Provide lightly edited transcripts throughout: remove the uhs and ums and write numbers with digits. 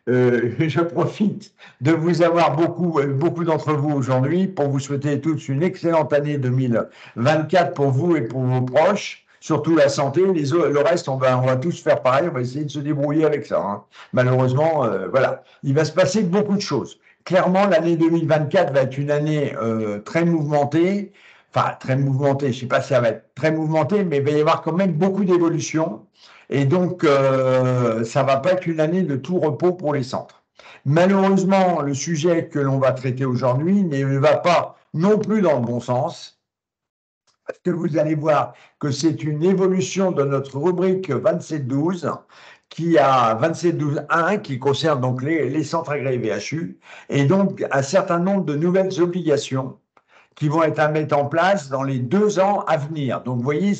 je profite de vous avoir beaucoup d'entre vous aujourd'hui pour vous souhaiter tous une excellente année 2024 pour vous et pour vos proches. Surtout la santé, le reste, on va tous faire pareil, on va essayer de se débrouiller avec ça, hein. Malheureusement, voilà. Il va se passer beaucoup de choses. Clairement, l'année 2024 va être une année très mouvementée. Enfin, très mouvementée, je ne sais pas si ça va être très mouvementé, mais il va y avoir quand même beaucoup d'évolutions. Et donc, ça ne va pas être une année de tout repos pour les centres. Malheureusement, le sujet que l'on va traiter aujourd'hui ne va pas non plus dans le bon sens, parce que vous allez voir que c'est une évolution de notre rubrique 2712 qui a 2712.1 qui concerne donc les centres agréés VHU et donc un certain nombre de nouvelles obligations qui vont être à mettre en place dans les 2 ans à venir. Donc, vous voyez,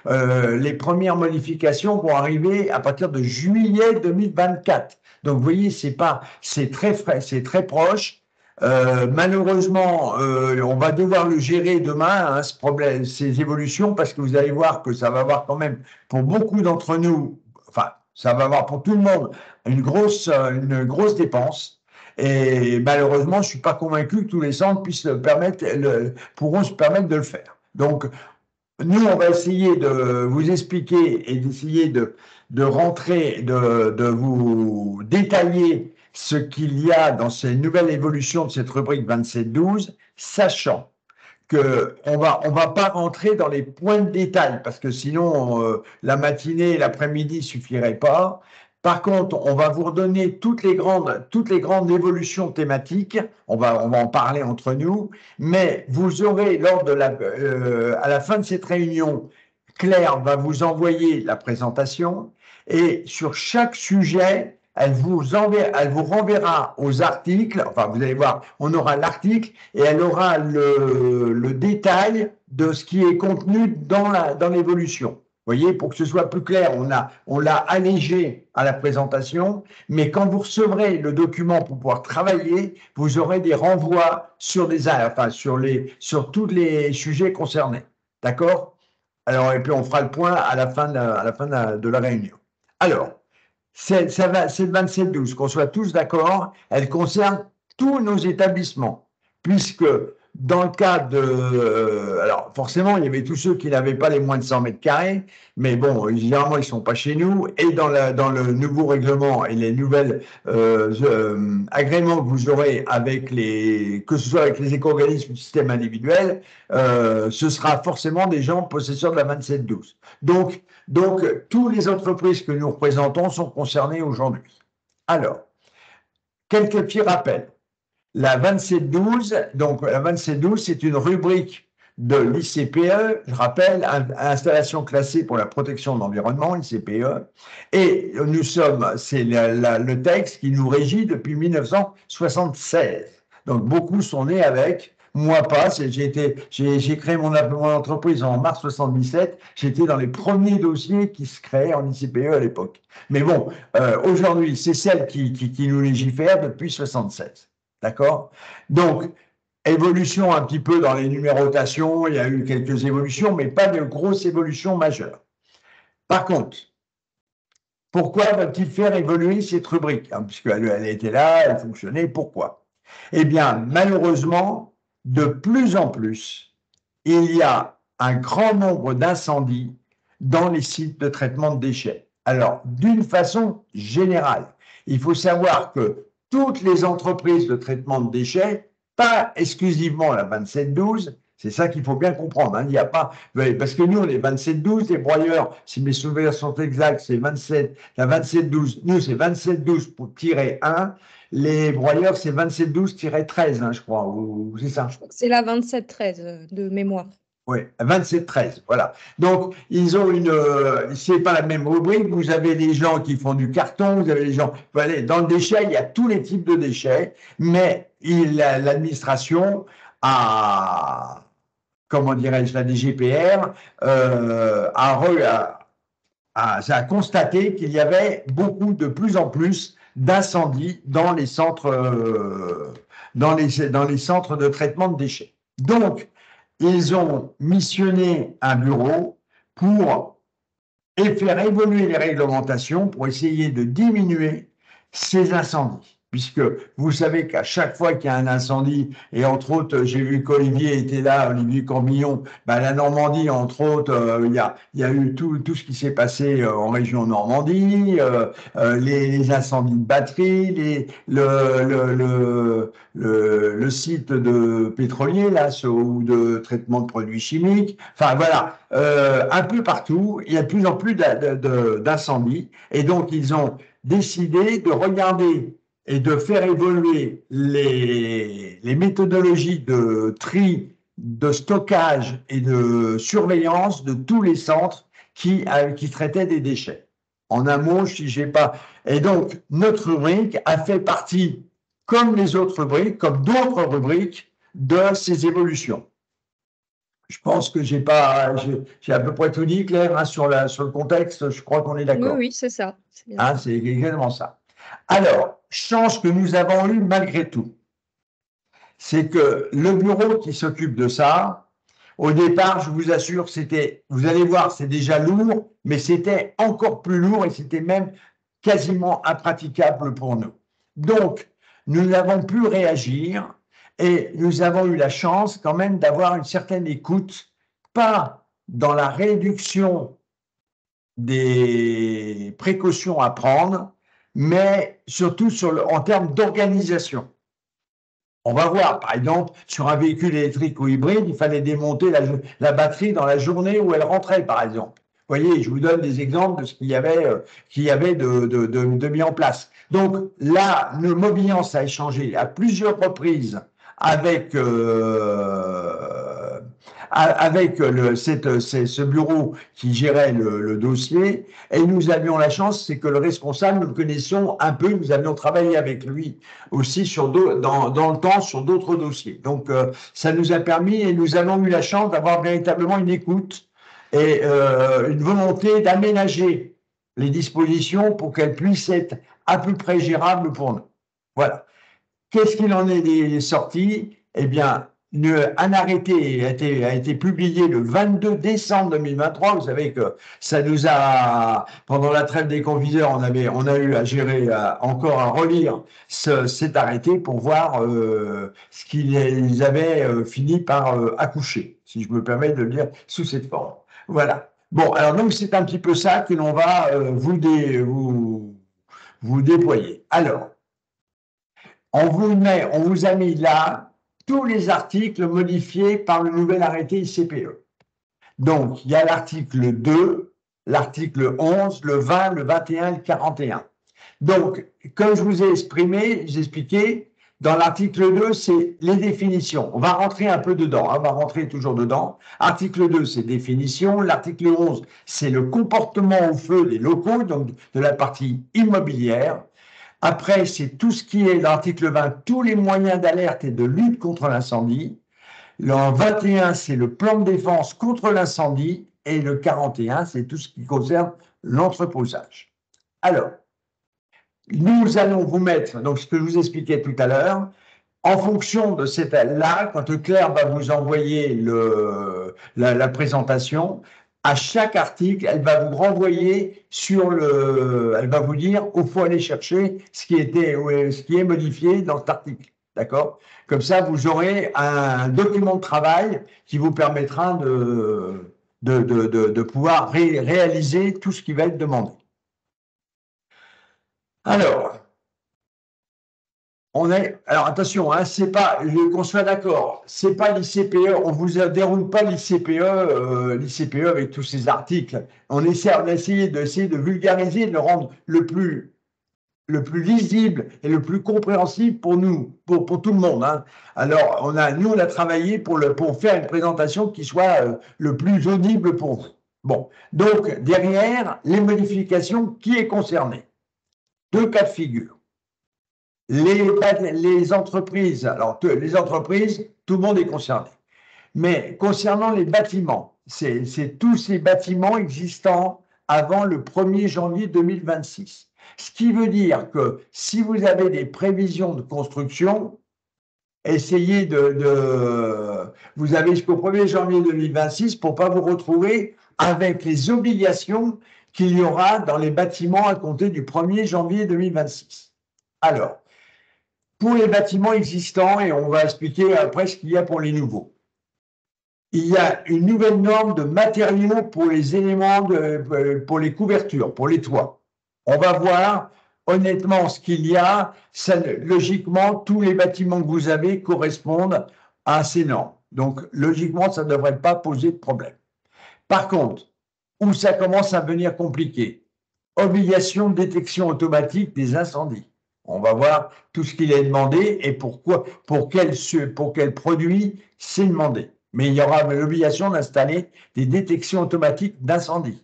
les premières modifications vont arriver à partir de juillet 2024. Donc, vous voyez, c'est très frais, c'est très proche. Malheureusement, on va devoir le gérer demain, hein, ce problème, ces évolutions, parce que vous allez voir que ça va avoir quand même, pour beaucoup d'entre nous, enfin, ça va avoir pour tout le monde une grosse dépense. Et malheureusement, je ne suis pas convaincu que tous les centres pourront se permettre de le faire. Donc, nous, on va essayer de vous expliquer et d'essayer de rentrer, de vous détailler ce qu'il y a dans ces nouvelles évolutions de cette rubrique 2712, sachant qu'on va pas rentrer dans les points de détail, parce que sinon, la matinée et l'après-midi ne suffiraient pas. Par contre, on va vous redonner toutes les grandes évolutions thématiques. On va en parler entre nous, mais vous aurez à la fin de cette réunion, Claire va vous envoyer la présentation et sur chaque sujet, elle vous renverra aux articles. Enfin, vous allez voir, on aura l'article et elle aura le détail de ce qui est contenu dans l'évolution. Vous voyez, pour que ce soit plus clair, on l'a allégé à la présentation, mais quand vous recevrez le document pour pouvoir travailler, vous aurez des renvois sur sur tous les sujets concernés. D'accord? Alors, et puis on fera le point à la fin de la réunion. Alors, cette 2712, qu'on soit tous d'accord, elle concerne tous nos établissements, puisque dans le cas alors forcément, il y avait tous ceux qui n'avaient pas les moins de 100 mètres carrés, mais bon, généralement, ils ne sont pas chez nous, et dans le nouveau règlement et les nouvelles agréments que vous aurez que ce soit avec les éco-organismes du système individuel, ce sera forcément des gens possesseurs de la 2712. Donc, toutes les entreprises que nous représentons sont concernées aujourd'hui. Alors, quelques petits rappels. La 2712, c'est une rubrique de l'ICPE, je rappelle, installation classée pour la protection de l'environnement, ICPE, et c'est le texte qui nous régit depuis 1976. Donc, beaucoup sont nés avec. Moi pas, j'ai créé mon entreprise en mars 77, j'étais dans les premiers dossiers qui se créaient en ICPE à l'époque. Mais bon, aujourd'hui, c'est celle qui nous légifère depuis 76. D'accord? Donc, évolution un petit peu dans les numérotations, il y a eu quelques évolutions, mais pas de grosses évolutions majeures. Par contre, pourquoi va-t-il faire évoluer cette rubrique, hein, puisqu'elle était là, elle fonctionnait, pourquoi? Eh bien, malheureusement, de plus en plus, il y a un grand nombre d'incendies dans les sites de traitement de déchets. Alors, d'une façon générale, il faut savoir que toutes les entreprises de traitement de déchets, pas exclusivement la 2712, c'est ça qu'il faut bien comprendre, hein. Il n'y a pas, parce que nous, on est 2712, les broyeurs, si mes souvenirs sont exacts, c'est la 2712, nous, c'est 2712 pour -1, les broyeurs, c'est 2712-13, hein, je crois, ou c'est ça? C'est la 2713 de mémoire. Oui, 2713, voilà. Donc, ils ont c'est pas la même rubrique, vous avez des gens qui font du carton, vous avez des gens, dans le déchet, il y a tous les types de déchets, mais l'administration a, comment dirais-je, la DGPR a constaté qu'il y avait de plus en plus d'incendies dans les centres, dans les centres de traitement de déchets. Donc, ils ont missionné un bureau pour faire évoluer les réglementations, pour essayer de diminuer ces incendies. Puisque vous savez qu'à chaque fois qu'il y a un incendie, et entre autres, j'ai vu qu'Olivier était là, Olivier Corbillon, ben, la Normandie, entre autres, il y a eu tout ce qui s'est passé en région Normandie, les incendies de batterie, le site de pétrolier, là, ou de traitement de produits chimiques. Enfin, voilà, un peu partout, il y a de plus en plus d'incendies. Et donc, ils ont décidé de regarder et de faire évoluer les méthodologies de tri, de stockage et de surveillance de tous les centres qui traitaient des déchets. En un mot, si j'ai pas. Et donc, notre rubrique a fait partie, comme les autres rubriques, comme d'autres rubriques, de ces évolutions. Je pense que j'ai à peu près tout dit, Claire, hein, sur le contexte. Je crois qu'on est d'accord. Oui, c'est ça. C'est exactement ça. Alors, chance que nous avons eue malgré tout, c'est que le bureau qui s'occupe de ça, au départ, je vous assure, vous allez voir, c'est déjà lourd, mais c'était encore plus lourd et c'était même quasiment impraticable pour nous. Donc, nous n'avons pu réagir et nous avons eu la chance quand même d'avoir une certaine écoute, pas dans la réduction des précautions à prendre, mais surtout en termes d'organisation. On va voir, par exemple, sur un véhicule électrique ou hybride, il fallait démonter la batterie dans la journée où elle rentrait, par exemple. Vous voyez, je vous donne des exemples de ce qu'il y avait, de mis en place. Donc là, le Mobiance a échangé à plusieurs reprises avec ce bureau qui gérait le dossier, et nous avions la chance, c'est que le responsable, nous le connaissions un peu, nous avions travaillé avec lui aussi dans le temps sur d'autres dossiers. Donc ça nous a permis, et nous avons eu la chance d'avoir véritablement une écoute et une volonté d'aménager les dispositions pour qu'elles puissent être à peu près gérables pour nous. Voilà. Qu'est-ce qu'il en est sorti? Eh bien, un arrêté a été publié le 22 décembre 2023. Vous savez que ça nous a, pendant la trêve des confiseurs, on a eu à gérer, encore à relire cet arrêté pour voir ce qu'ils avaient fini par accoucher, si je me permets de le dire sous cette forme. Voilà. Bon, alors donc c'est un petit peu ça que l'on va vous déployer. Alors, on vous a mis là tous les articles modifiés par le nouvel arrêté ICPE. Donc, il y a l'article 2, l'article 11, le 20, le 21 et le 41. Donc, comme je vous ai expliqué, dans l'article 2, c'est les définitions. On va rentrer un peu dedans, on va rentrer toujours dedans. Article 2, c'est définition. L'article 11, c'est le comportement au feu des locaux, donc de la partie immobilière. Après, c'est tout ce qui est l'article 20, tous les moyens d'alerte et de lutte contre l'incendie. Le 21, c'est le plan de défense contre l'incendie. Et le 41, c'est tout ce qui concerne l'entreposage. Alors, nous allons vous mettre, donc ce que je vous expliquais tout à l'heure, en fonction de là, quand Claire va vous envoyer la présentation, à chaque article, elle va vous renvoyer elle va vous dire où il faut aller chercher ce qui est modifié dans cet article. D'accord? Comme ça, vous aurez un document de travail qui vous permettra de pouvoir réaliser tout ce qui va être demandé. Alors, alors attention, hein, c'est pas, qu'on soit d'accord, c'est pas l'ICPE, on vous déroule pas l'ICPE avec tous ces articles. On a essayé de vulgariser, de le rendre le plus lisible et le plus compréhensible pour nous, pour tout le monde. Hein. Alors, nous, on a travaillé pour faire une présentation qui soit le plus audible pour vous. Bon, donc derrière, les modifications, qui est concerné? Deux cas de figure. Les entreprises, alors les entreprises, tout le monde est concerné. Mais concernant les bâtiments, c'est tous ces bâtiments existants avant le 1er janvier 2026. Ce qui veut dire que si vous avez des prévisions de construction, essayez vous avez jusqu'au 1er janvier 2026 pour ne pas vous retrouver avec les obligations qu'il y aura dans les bâtiments à compter du 1er janvier 2026. Alors, pour les bâtiments existants, et on va expliquer après ce qu'il y a pour les nouveaux. Il y a une nouvelle norme de matériaux pour les éléments, pour les couvertures, pour les toits. On va voir honnêtement ce qu'il y a. Logiquement, tous les bâtiments que vous avez correspondent à ces normes. Donc, logiquement, ça ne devrait pas poser de problème. Par contre, où ça commence à devenir compliqué, obligation de détection automatique des incendies. On va voir tout ce qu'il est demandé et pourquoi, pour quel produit c'est demandé. Mais il y aura l'obligation d'installer des détections automatiques d'incendie.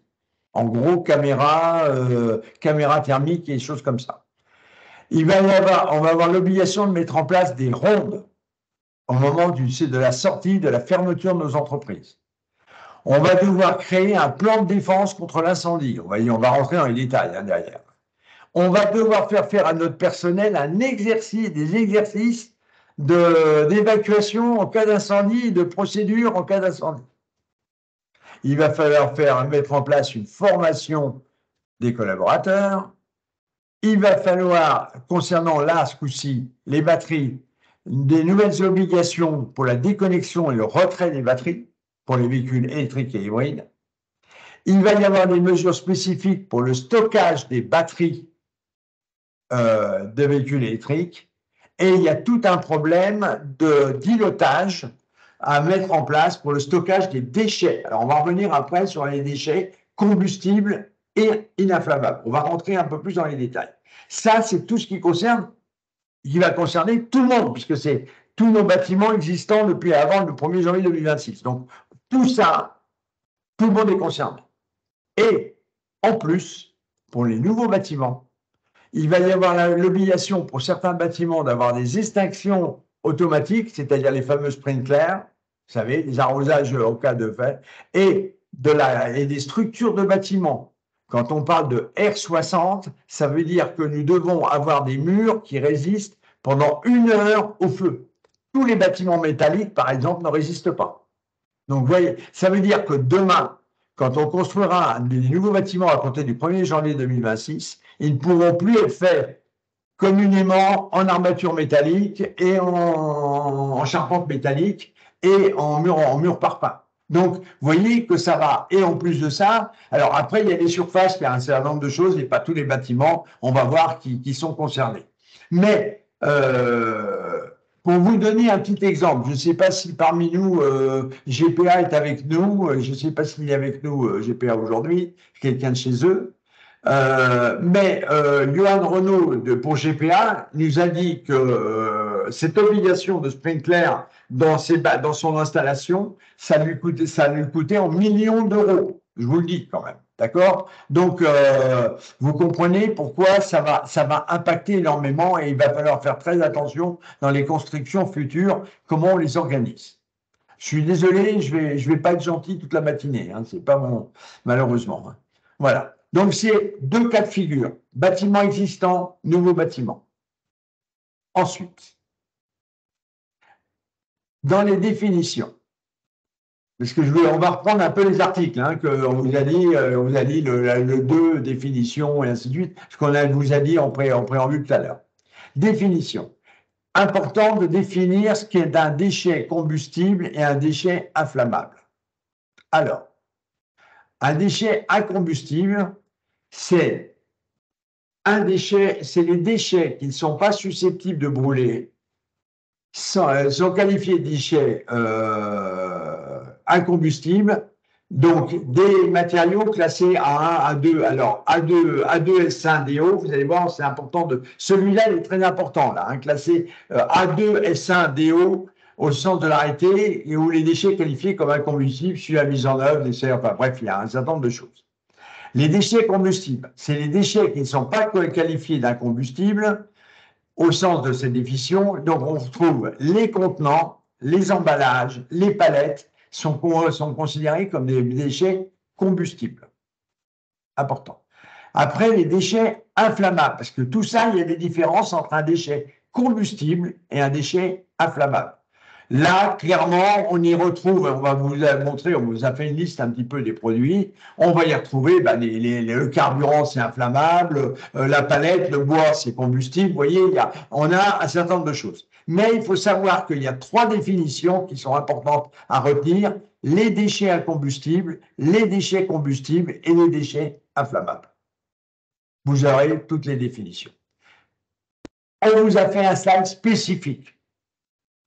En gros, caméra thermique et des choses comme ça. On va avoir l'obligation de mettre en place des rondes au moment de la sortie, de la fermeture de nos entreprises. On va devoir créer un plan de défense contre l'incendie. On va rentrer dans les détails derrière. On va devoir faire à notre personnel des exercices d'évacuation en cas d'incendie, de procédure en cas d'incendie. Il va falloir mettre en place une formation des collaborateurs. Il va falloir, concernant là, ce coup-ci, les batteries, des nouvelles obligations pour la déconnexion et le retrait des batteries pour les véhicules électriques et hybrides. Il va y avoir des mesures spécifiques pour le stockage des batteries de véhicules électriques. Et il y a tout un problème d'îlotage à mettre en place pour le stockage des déchets. Alors, on va revenir après sur les déchets combustibles et ininflammables. On va rentrer un peu plus dans les détails. Ça, c'est tout ce qui va concerner tout le monde, puisque c'est tous nos bâtiments existants depuis avant le 1er janvier 2026. Donc, tout ça, tout le monde est concerné. Et, en plus, pour les nouveaux bâtiments, il va y avoir l'obligation pour certains bâtiments d'avoir des extinctions automatiques, c'est-à-dire les fameux sprinklers, vous savez, les arrosages au cas de fait, et des structures de bâtiments. Quand on parle de R60, ça veut dire que nous devons avoir des murs qui résistent pendant 1 heure au feu. Tous les bâtiments métalliques, par exemple, ne résistent pas. Donc, vous voyez, ça veut dire que demain, quand on construira des nouveaux bâtiments à compter du 1er janvier 2026, ils ne pourront plus être faits communément en armature métallique et en charpente métallique et en mur parpaing. Donc, vous voyez que ça va. Et en plus de ça, alors après, il y a des surfaces, il y a un certain nombre de choses, et pas tous les bâtiments, on va voir qui sont concernés. Mais, pour vous donner un petit exemple, je ne sais pas si parmi nous, GPA est avec nous, je ne sais pas s'il est avec nous, GPA aujourd'hui, quelqu'un de chez eux, mais Johan Renaud pour GPA nous a dit que cette obligation de sprinkler dans son installation, ça lui coûtait en millions d'euros. Je vous le dis quand même, d'accord? Donc, vous comprenez pourquoi ça va impacter énormément et il va falloir faire très attention dans les constructions futures, comment on les organise. Je suis désolé, je vais pas être gentil toute la matinée, hein, c'est pas malheureusement. Hein. Voilà. Donc, c'est 2 cas de figure. Bâtiment existant, nouveau bâtiment. Ensuite, dans les définitions, parce que on va reprendre un peu les articles, hein, qu'on vous a dit, le 2, définition, et ainsi de suite, ce qu'on vous a dit en préambule tout à l'heure. Définition. Important de définir ce qui est un déchet combustible et un déchet inflammable. Alors, un déchet incombustible, c'est les déchets qui ne sont pas susceptibles de brûler, sont qualifiés de déchets incombustibles, donc des matériaux classés A1, A2. Alors, A2, S1, DO, vous allez voir, c'est important celui-là, il est très important, là, hein, classé A2, S1, DO, au sens de l'arrêté, et où les déchets qualifiés comme incombustibles suivent la mise en œuvre, enfin bref, il y a un certain nombre de choses. Les déchets combustibles, c'est les déchets qui ne sont pas qualifiés d'incombustibles au sens de cette définition. Donc, on retrouve les contenants, les emballages, les palettes sont considérés comme des déchets combustibles. Important. Après, les déchets inflammables, parce que tout ça, il y a des différences entre un déchet combustible et un déchet inflammable. Là, clairement, on y retrouve, on va vous montrer, on vous a fait une liste un petit peu des produits, on va y retrouver le carburant, c'est inflammable, la palette, le bois, c'est combustible, vous voyez, on a un certain nombre de choses. Mais il faut savoir qu'il y a 3 définitions qui sont importantes à retenir, les déchets incombustibles, les déchets combustibles et les déchets inflammables. Vous aurez toutes les définitions. On vous a fait un slide spécifique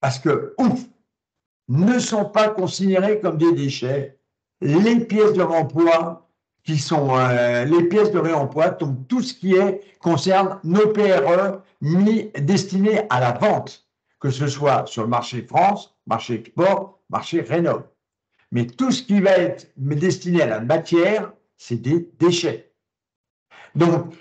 parce que, ne sont pas considérés comme des déchets les pièces de réemploi qui sont les pièces de réemploi, donc tout ce qui concerne nos PRE destinés à la vente, que ce soit sur le marché France, marché export, marché rénov. Mais tout ce qui va être destiné à la matière, c'est des déchets. Donc,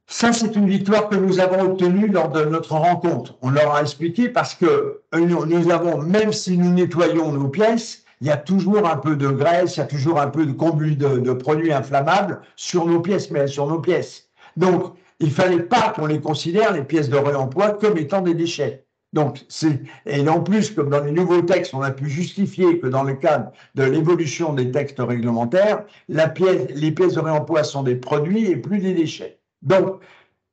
ça, c'est une victoire que nous avons obtenue lors de notre rencontre. On leur a expliqué parce que nous avons, même si nous nettoyons nos pièces, il y a toujours un peu de graisse, il y a toujours un peu de produits inflammables sur nos pièces, mais sur nos pièces. Donc, il ne fallait pas qu'on les considère, les pièces de réemploi, comme étant des déchets. Donc, et en plus, comme dans les nouveaux textes, on a pu justifier que dans le cadre de l'évolution des textes réglementaires, les pièces de réemploi sont des produits et plus des déchets. Donc,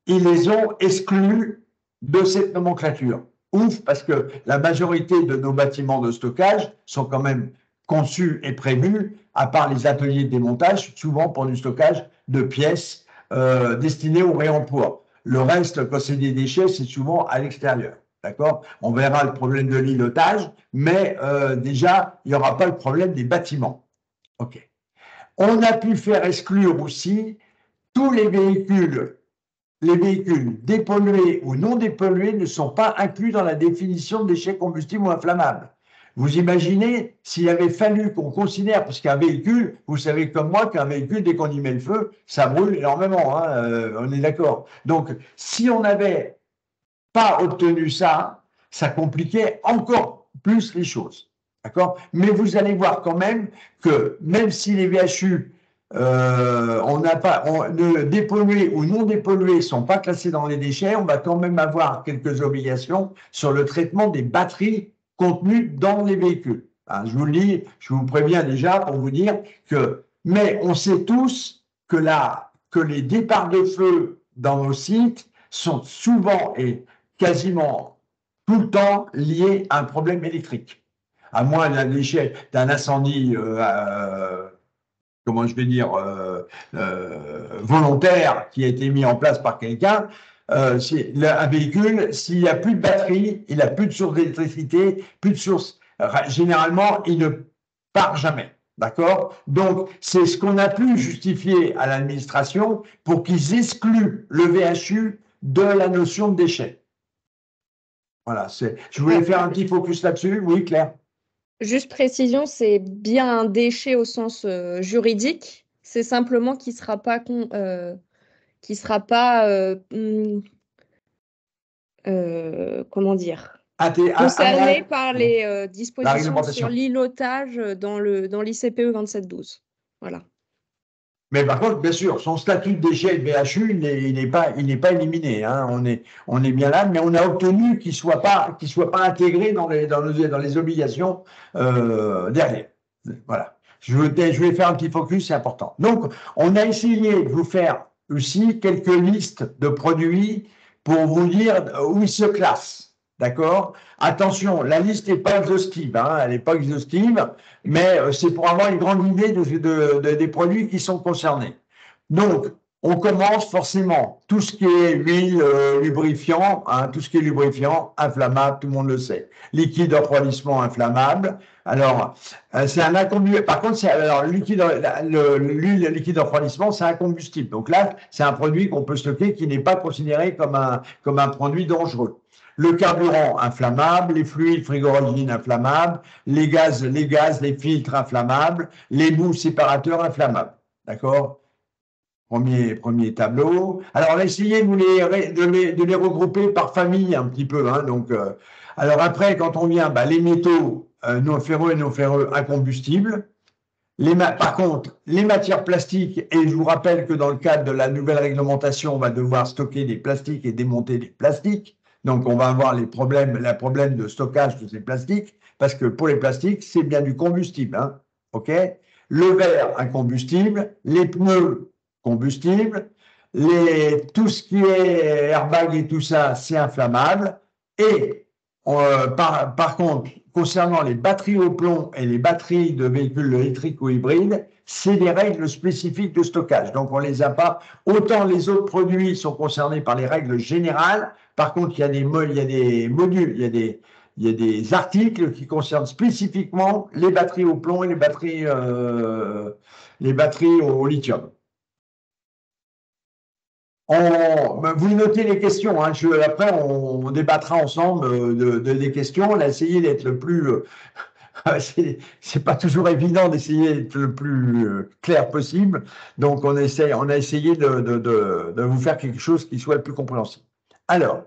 ils les ont exclus de cette nomenclature. Parce que la majorité de nos bâtiments de stockage sont quand même conçus et prévus, à part les ateliers de démontage, souvent pour du stockage de pièces destinées au réemploi. Le reste, quand c'est des déchets, c'est souvent à l'extérieur. D'accord? On verra le problème de l'îlotage, mais déjà, il n'y aura pas le problème des bâtiments. OK. On a pu faire exclure aussi tous les véhicules dépollués ou non dépollués ne sont pas inclus dans la définition de déchets combustibles ou inflammables. Vous imaginez s'il avait fallu qu'on considère, parce qu'un véhicule, vous savez comme moi qu'un véhicule, dès qu'on y met le feu, ça brûle énormément, hein, on est d'accord. Donc, si on n'avait pas obtenu ça, ça compliquait encore plus les choses. D'accord? Mais vous allez voir quand même que même si les VHU dépollués ou non dépollués ne sont pas classés dans les déchets, on va quand même avoir quelques obligations sur le traitement des batteries contenues dans les véhicules. Hein, je vous le dis, je vous préviens déjà pour vous dire que, mais on sait tous que les départs de feu dans nos sites sont souvent et quasiment tout le temps liés à un problème électrique. À moins d'un incendie comment je vais dire, volontaire qui a été mis en place par quelqu'un, un véhicule, s'il n'y a plus de batterie, il n'a plus de source d'électricité, plus de source, généralement, il ne part jamais. D'accord? Donc, c'est ce qu'on a pu justifier à l'administration pour qu'ils excluent le VHU de la notion de déchet. Voilà, je voulais faire un petit focus là-dessus. Oui, Claire? Juste précision, c'est bien un déchet au sens juridique. C'est simplement qu'il ne sera pas, comment dire, concerné par les dispositions sur l'îlotage dans l'ICPE 2712. Voilà. Mais par contre, bien sûr, son statut de déchet de VHU, il n'est pas éliminé. Hein. On est bien là, mais on a obtenu qu'il soit pas intégré dans les obligations derrière. Voilà. Je vais faire un petit focus, c'est important. Donc, on a essayé de vous faire aussi quelques listes de produits pour vous dire où ils se classent. D'accord? Attention, la liste n'est pas exhaustive, hein, elle n'est pas exhaustive, mais c'est pour avoir une grande idée des produits qui sont concernés. Donc, on commence forcément tout ce qui est huile, lubrifiant, hein, tout ce qui est lubrifiant, inflammable, tout le monde le sait. Liquide de refroidissement inflammable. Alors, c'est un incombustible. Par contre, l'huile liquide de refroidissement, c'est un combustible. Donc là, c'est un produit qu'on peut stocker qui n'est pas considéré comme un produit dangereux. Le carburant inflammable, les fluides frigorigènes inflammables, les gaz, les filtres inflammables, les boues séparateurs inflammables. D'accord? Premier tableau. Alors, on a essayé de les regrouper par famille un petit peu. Hein, donc, alors après, quand on vient, les métaux non ferreux et non ferreux incombustibles. Par contre, les matières plastiques, et je vous rappelle que dans le cadre de la nouvelle réglementation, on va devoir stocker des plastiques et démonter des plastiques. Donc, on va avoir les problèmes de stockage de ces plastiques, parce que pour les plastiques, c'est bien du combustible. Hein, OK? Le verre, un combustible, les pneus, combustible, tout ce qui est airbag et tout ça, c'est inflammable. Et par contre, concernant les batteries au plomb et les batteries de véhicules électriques ou hybrides, c'est des règles spécifiques de stockage. Donc, on ne les a pas. Autant les autres produits sont concernés par les règles générales. Par contre, il y a des modules, il y a des articles qui concernent spécifiquement les batteries au plomb et les batteries au lithium. Vous notez les questions. Hein, après, on débattra ensemble des questions. On a essayé d'être le plus. C'est pas toujours évident d'essayer d'être le plus clair possible. Donc, on a essayé de vous faire quelque chose qui soit le plus compréhensible. Alors,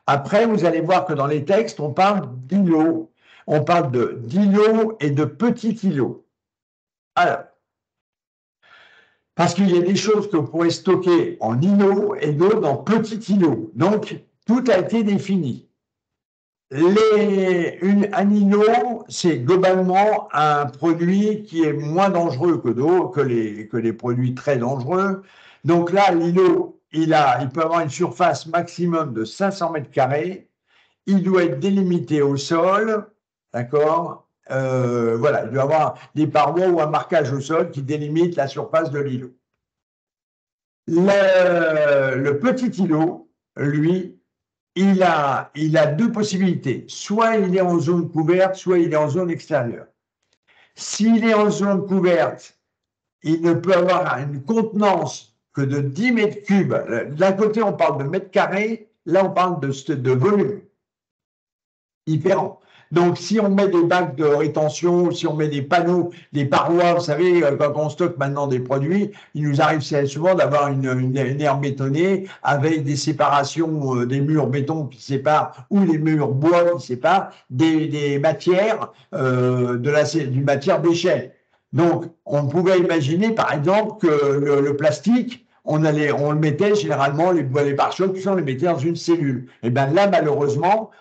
après, vous allez voir que dans les textes, on parle d'îlots. On parle d'îlots et de petits îlots. Alors, parce qu'il y a des choses que vous pourrez stocker en îlots et d'autres en petits îlots. Donc, tout a été défini. Un îlot, c'est globalement un produit qui est moins dangereux que les produits très dangereux. Donc là, l'îlot, il peut avoir une surface maximum de 500 mètres carrés. Il doit être délimité au sol, d'accord? Voilà, il doit avoir des parois ou un marquage au sol qui délimite la surface de l'îlot. Le petit îlot, lui, il a deux possibilités. Soit il est en zone couverte, soit il est en zone extérieure. S'il est en zone couverte, il ne peut avoir une contenance que de 10 mètres cubes. D'un côté, on parle de mètres carrés, là, on parle de volume différent. Donc, si on met des bacs de rétention, si on met des panneaux, des parois, vous savez, quand on stocke maintenant des produits, il nous arrive souvent d'avoir une aire bétonnée avec des séparations, des murs béton qui séparent ou des murs bois qui séparent des matières, d'une matière déchet. Donc, on pouvait imaginer, par exemple, que le plastique, on le mettait généralement, les pare-chocs, on les mettait dans une cellule. Et bien là, malheureusement,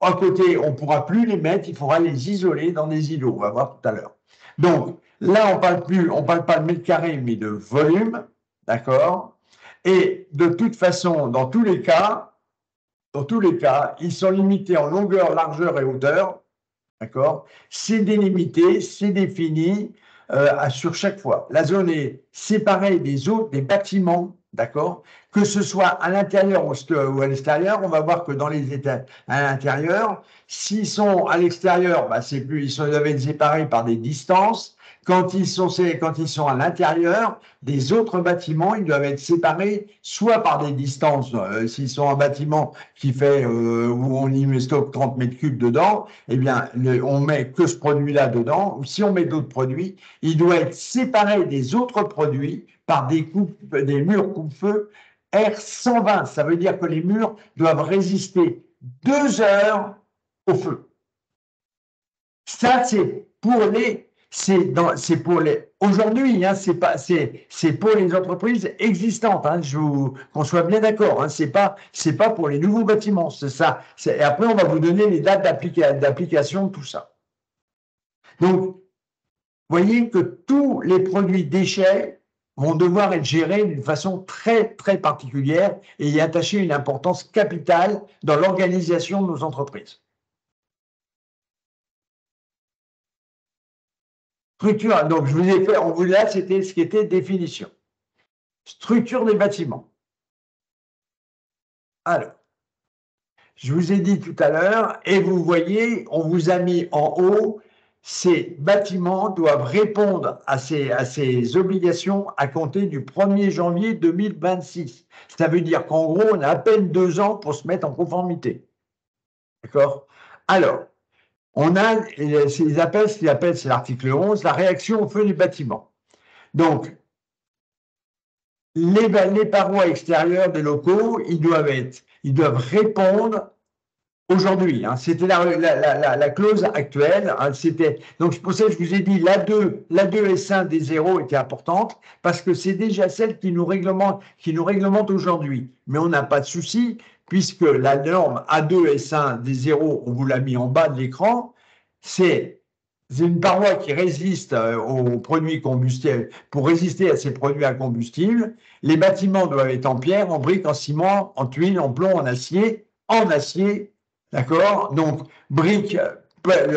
à côté, on ne pourra plus les mettre, il faudra les isoler dans des îlots, on va voir tout à l'heure. Donc, là, on parle pas de mètres carrés, mais de volume, d'accord? Et de toute façon, dans tous les cas, ils sont limités en longueur, largeur et hauteur, d'accord? C'est délimité, c'est défini sur chaque fois. La zone est séparée des autres, des bâtiments, d'accord? Que ce soit à l'intérieur ou à l'extérieur, on va voir que dans les états à l'intérieur, s'ils sont à l'extérieur, bah ils doivent être séparés par des distances. Quand ils sont à l'intérieur des autres bâtiments, ils doivent être séparés soit par des distances, s'ils sont un bâtiment qui fait où on y stocke 30 mètres cubes dedans, eh bien, on met que ce produit-là dedans, ou si on met d'autres produits, il doit être séparé des autres produits par des murs coupe-feu R120. Ça veut dire que les murs doivent résister 2 heures au feu. Ça, c'est pour aujourd'hui, hein, c'est pour les entreprises existantes. Hein, qu'on soit bien d'accord. Hein, c'est pas pour les nouveaux bâtiments. C'est ça. Et après, on va vous donner les dates d'application de tout ça. Donc, voyez que tous les produits déchets vont devoir être gérés d'une façon très, très particulière et y attacher une importance capitale dans l'organisation de nos entreprises. Structure, donc je vous ai fait, là, c'était ce qui était définition. Structure des bâtiments. Alors, je vous ai dit tout à l'heure, et vous voyez, on vous a mis en haut, ces bâtiments doivent répondre à ces obligations à compter du 1er janvier 2026. Ça veut dire qu'en gros, on a à peine 2 ans pour se mettre en conformité. D'accord? Alors, on a ce qu'ils appellent, c'est l'article 11, la réaction au feu des bâtiments. Donc, les parois extérieures des locaux, ils doivent répondre Aujourd'hui, hein, c'était la clause actuelle. Hein, donc, c'est pour ça que je vous ai dit l'A2 S1 des zéros était importante parce que c'est déjà celle qui nous réglemente aujourd'hui. Mais on n'a pas de souci puisque la norme A2 S1 des zéros, on vous l'a mis en bas de l'écran, c'est une paroi qui résiste aux produits combustibles, pour résister à ces produits à combustible. Les bâtiments doivent être en pierre, en briques, en ciment, en tuiles, en plomb, en acier. D'accord? Donc, briques,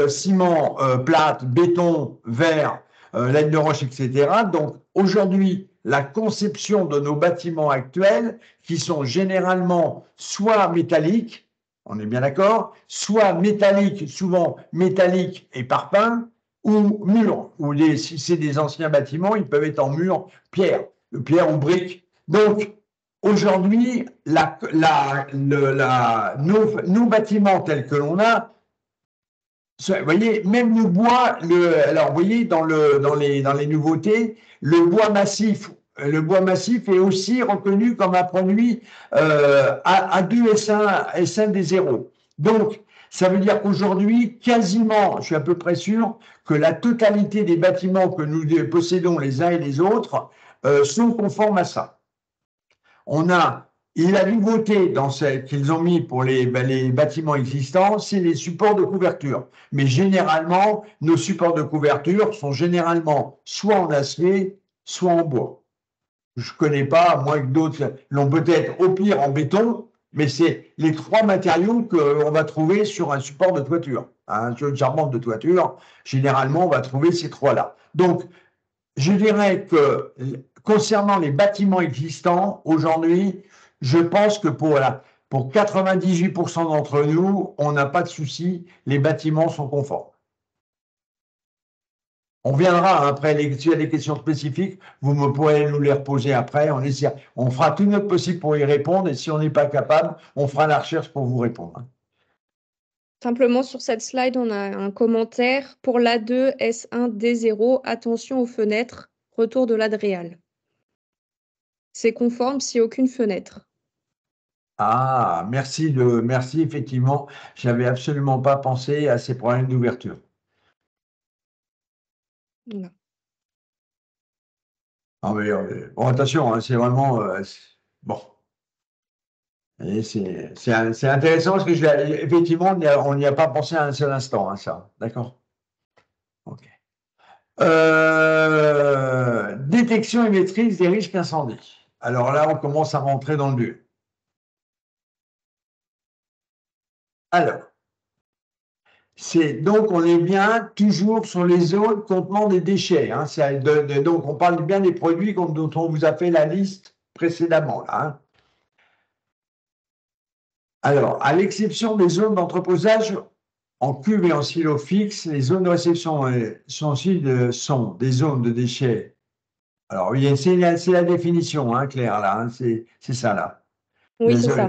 ciment, plâtre, béton, verre, laine de roche, etc. Donc, aujourd'hui, la conception de nos bâtiments actuels, qui sont généralement soit métalliques, on est bien d'accord, soit métalliques, souvent métalliques et parpaings, ou murs, ou si c'est des anciens bâtiments, ils peuvent être en mur, pierre ou brique. Donc, aujourd'hui, nos bâtiments tels que l'on a, vous voyez, même le bois, alors vous voyez, dans les nouveautés, le bois massif est aussi reconnu comme un produit A2 S1 des zéros. Donc, ça veut dire qu'aujourd'hui, quasiment, je suis à peu près sûr, que la totalité des bâtiments que nous possédons les uns et les autres sont conformes à ça. Et la nouveauté qu'ils ont mis pour les bâtiments existants, c'est les supports de couverture. Mais généralement, nos supports de couverture sont généralement soit en acier, soit en bois. Je ne connais pas, moins que d'autres l'ont peut-être au pire en béton, mais c'est les trois matériaux qu'on va trouver sur un support de toiture. Sur une charpente de toiture, généralement, on va trouver ces trois-là. Donc, je dirais que concernant les bâtiments existants, aujourd'hui, je pense que pour 98% d'entre nous, on n'a pas de souci, les bâtiments sont conformes. On viendra après, s'il y a des questions spécifiques, vous pourrez nous les reposer après. On fera tout notre possible pour y répondre et si on n'est pas capable, on fera la recherche pour vous répondre. Simplement, sur cette slide, on a un commentaire. Pour l'A2 S1 D0, attention aux fenêtres, retour de l'Adréal. C'est conforme s'il n'y a aucune fenêtre. Ah, merci, effectivement. Je n'avais absolument pas pensé à ces problèmes d'ouverture. Voilà. Bon, attention, hein, c'est vraiment... bon. C'est intéressant parce que effectivement, on n'y a pas pensé à un seul instant, hein, ça. D'accord? Ok. Détection et maîtrise des risques incendies. Alors là, on commence à rentrer dans le dur. Alors, donc on est bien toujours sur les zones contenant des déchets. Hein, donc on parle bien des produits dont on vous a fait la liste précédemment. Là, hein. Alors, à l'exception des zones d'entreposage en cuve et en silo fixe, les zones de réception sont des zones de déchets. Alors, c'est la définition, hein, Claire, là, hein, c'est ça, là. Oui, c'est ça.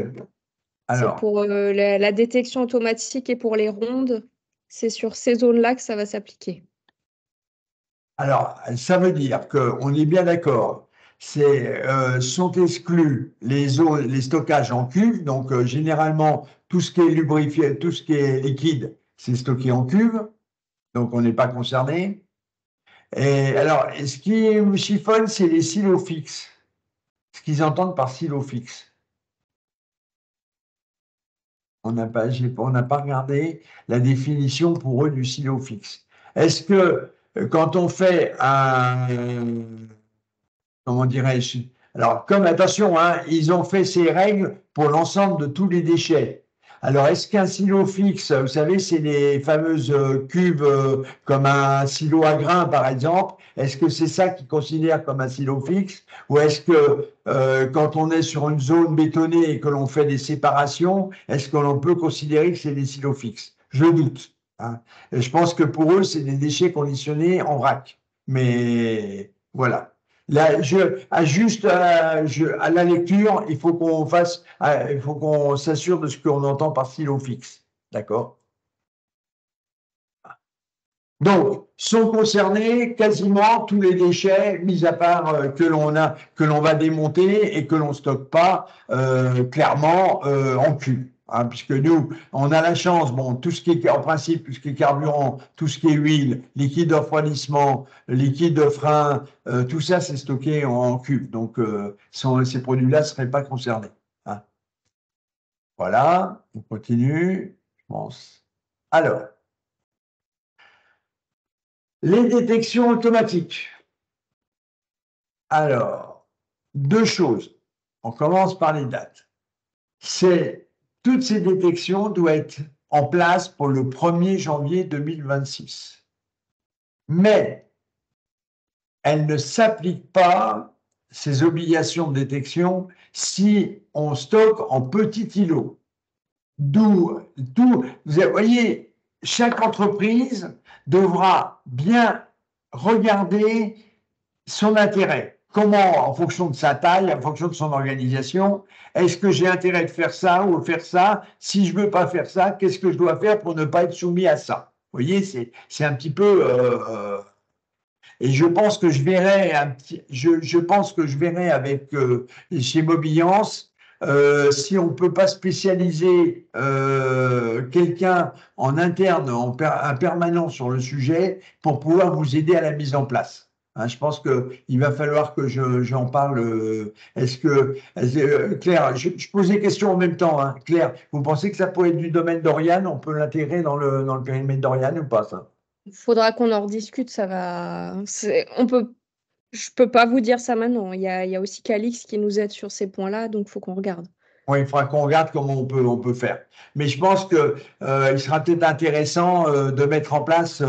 Alors, c'est pour la détection automatique et pour les rondes, c'est sur ces zones-là que ça va s'appliquer. Alors, ça veut dire qu'on est bien d'accord. Sont exclus les stockages en cuve. Donc, généralement, tout ce qui est lubrifié, tout ce qui est liquide, c'est stocké en cuve. Donc, on n'est pas concerné. Et alors, ce qui me chiffonne, c'est les silos fixes. Ce qu'ils entendent par silo fixe. On n'a pas regardé la définition pour eux du silo fixe. Est-ce que quand on fait comment dirais-je, alors comme attention, hein, ils ont fait ces règles pour l'ensemble de tous les déchets. Alors, est-ce qu'un silo fixe, vous savez, c'est les fameuses cuves comme un silo à grains, par exemple, est-ce que c'est ça qu'ils considèrent comme un silo fixe? Ou est-ce que quand on est sur une zone bétonnée et que l'on fait des séparations, est-ce que l'on peut considérer que c'est des silos fixes? Je doute. Hein. Je pense que pour eux, c'est des déchets conditionnés en vrac. Mais voilà. Là, à la lecture, il faut qu'on s'assure de ce qu'on entend par silo fixe. D'accord? Donc, sont concernés quasiment tous les déchets, mis à part que l'on va démonter et que l'on ne stocke pas clairement en cube. hein, puisque nous, on a la chance, bon, tout ce qui est, en principe, tout ce qui est carburant, tout ce qui est huile, liquide de refroidissement, liquide de frein, tout ça, c'est stocké en cuve. Donc, ces produits-là ne seraient pas concernés. Hein. Voilà, on continue, je pense. Alors, les détections automatiques. Alors, deux choses. On commence par les dates. Toutes ces détections doivent être en place pour le 1er janvier 2026. Mais elles ne s'appliquent pas, ces obligations de détection, si on stocke en petits îlots. Vous voyez, chaque entreprise devra bien regarder son intérêt. Comment, en fonction de sa taille, en fonction de son organisation, est-ce que j'ai intérêt de faire ça ou de faire ça? Si je ne veux pas faire ça, qu'est-ce que je dois faire pour ne pas être soumis à ça? Vous voyez, c'est un petit peu... et je pense que je verrai je pense que je verrai avec chez Mobiliance si on ne peut pas spécialiser quelqu'un en interne, un permanent sur le sujet pour pouvoir vous aider à la mise en place. Hein, je pense qu'il va falloir que j'en parle. Claire, je pose des questions en même temps. Hein. Claire, vous pensez que ça pourrait être du domaine d'Oriane? On peut l'intégrer dans le périmètre d'Oriane ou pas, ça? Il faudra qu'on en rediscute, ça va. Je peux pas vous dire ça maintenant. Il y a aussi Calix qui nous aide sur ces points-là, donc il faut qu'on regarde. Oui, il faudra qu'on regarde comment on peut faire. Mais je pense que il sera peut-être intéressant de mettre en place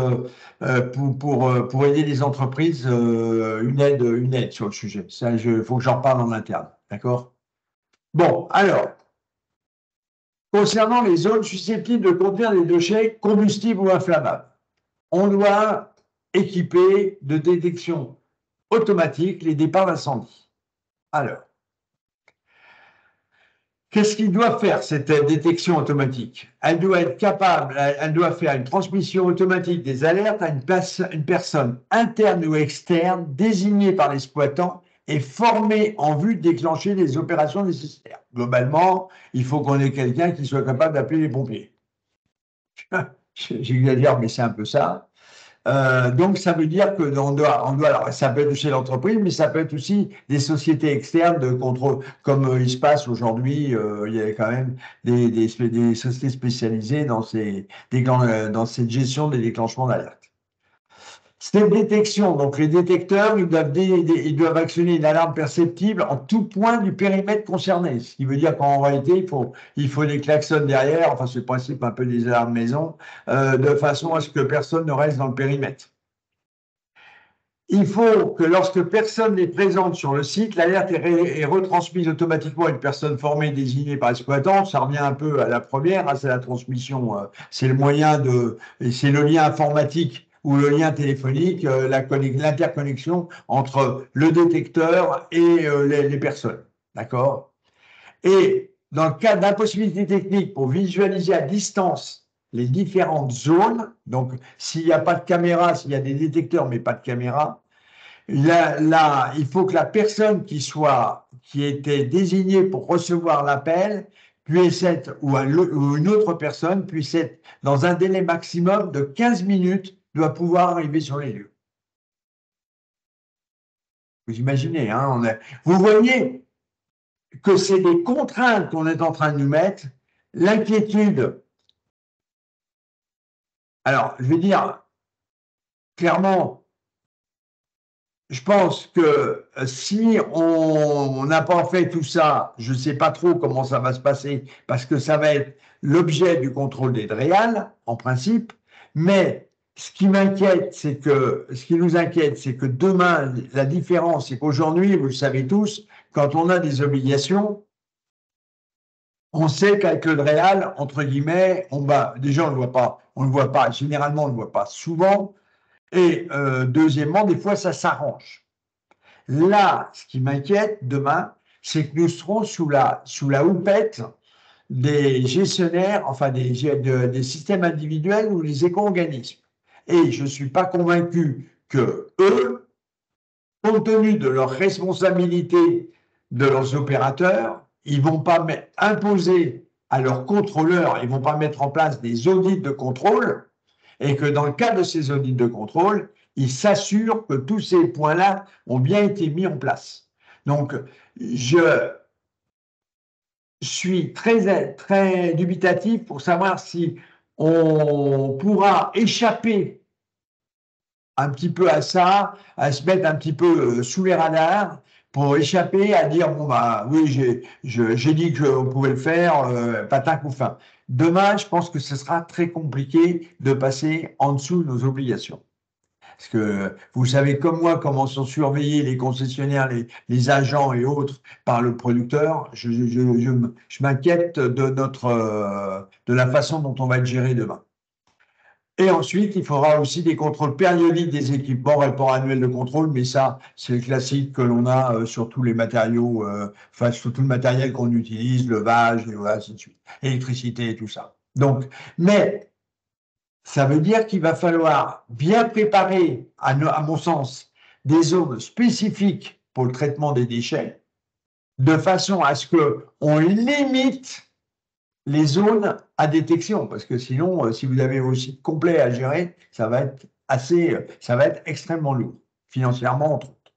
pour aider les entreprises une aide sur le sujet. Ça, il faut que j'en parle en interne. D'accord? Bon, alors, concernant les zones susceptibles de contenir des déchets combustibles ou inflammables, on doit équiper de détection automatique les départs d'incendie. Alors, qu'est-ce qu'il doit faire, cette détection automatique? Elle doit être capable, elle doit faire une transmission automatique des alertes à une personne interne ou externe désignée par l'exploitant et formée en vue de déclencher les opérations nécessaires. Globalement, il faut qu'on ait quelqu'un qui soit capable d'appeler les pompiers. J'exagère, mais c'est un peu ça. Donc, ça veut dire que alors, ça peut être chez l'entreprise, mais ça peut être aussi des sociétés externes de contrôle, comme il se passe aujourd'hui. Il y a quand même des sociétés spécialisées dans cette gestion des déclenchements d'alerte. Cette détection, donc les détecteurs, ils doivent actionner une alarme perceptible en tout point du périmètre concerné. Ce qui veut dire qu'en réalité, il faut des klaxons derrière, enfin c'est le principe un peu des alarmes maison, de façon à ce que personne ne reste dans le périmètre. Il faut que lorsque personne n'est présente sur le site, l'alerte est retransmise automatiquement à une personne formée désignée par l'exploitant. Ça revient un peu à la première, hein, c'est la transmission, c'est le moyen c'est le lien informatique ou le lien téléphonique, l'interconnexion entre le détecteur et les personnes. D'accord? Et dans le cas d'impossibilité technique pour visualiser à distance les différentes zones, donc s'il n'y a pas de caméra, s'il y a des détecteurs mais pas de caméra, là, il faut que la personne qui était désignée pour recevoir l'appel puisse être, ou une autre personne puisse être, dans un délai maximum de 15 minutes, doit pouvoir arriver sur les lieux. Vous imaginez, hein, vous voyez que c'est des contraintes qu'on est en train de nous mettre, l'inquiétude. Alors, je vais dire clairement, je pense que si on n'a pas fait tout ça, je ne sais pas trop comment ça va se passer, parce que ça va être l'objet du contrôle des DREAL, en principe, mais ce qui nous inquiète, c'est que demain, la différence, c'est qu'aujourd'hui, vous le savez tous, quand on a des obligations, on sait qu'avec le DREAL, entre guillemets, déjà, on ne le voit pas, généralement, on ne le voit pas souvent, et deuxièmement, des fois, ça s'arrange. Là, ce qui m'inquiète demain, c'est que nous serons sous la houppette des gestionnaires, enfin des systèmes individuels ou des éco-organismes. Et je ne suis pas convaincu que eux, compte tenu de leur responsabilité de leurs opérateurs, ils ne vont pas imposer à leurs contrôleurs, ils ne vont pas mettre en place des audits de contrôle, et que dans le cadre de ces audits de contrôle, ils s'assurent que tous ces points-là ont bien été mis en place. Donc, je suis très dubitatif pour savoir si on pourra échapper un petit peu à ça, à se mettre un petit peu sous les radars pour échapper à dire bon bah oui j'ai dit que on pouvait le faire, patin couffin. Demain, je pense que ce sera très compliqué de passer en dessous de nos obligations. Parce que vous savez comme moi comment sont surveillés les concessionnaires, les agents et autres par le producteur. Je m'inquiète de la façon dont on va être géré demain. Et ensuite, il faudra aussi des contrôles périodiques des équipements, rapport annuel de contrôle, mais ça, c'est le classique que l'on a sur tous les matériaux, enfin sur tout le matériel qu'on utilise, levage, et ainsi de suite, électricité et tout ça. Donc, mais ça veut dire qu'il va falloir bien préparer, à mon sens, des zones spécifiques pour le traitement des déchets, de façon à ce qu'on limite les zones à détection, parce que sinon, si vous avez vos sites complets à gérer, ça va être extrêmement lourd, financièrement entre autres.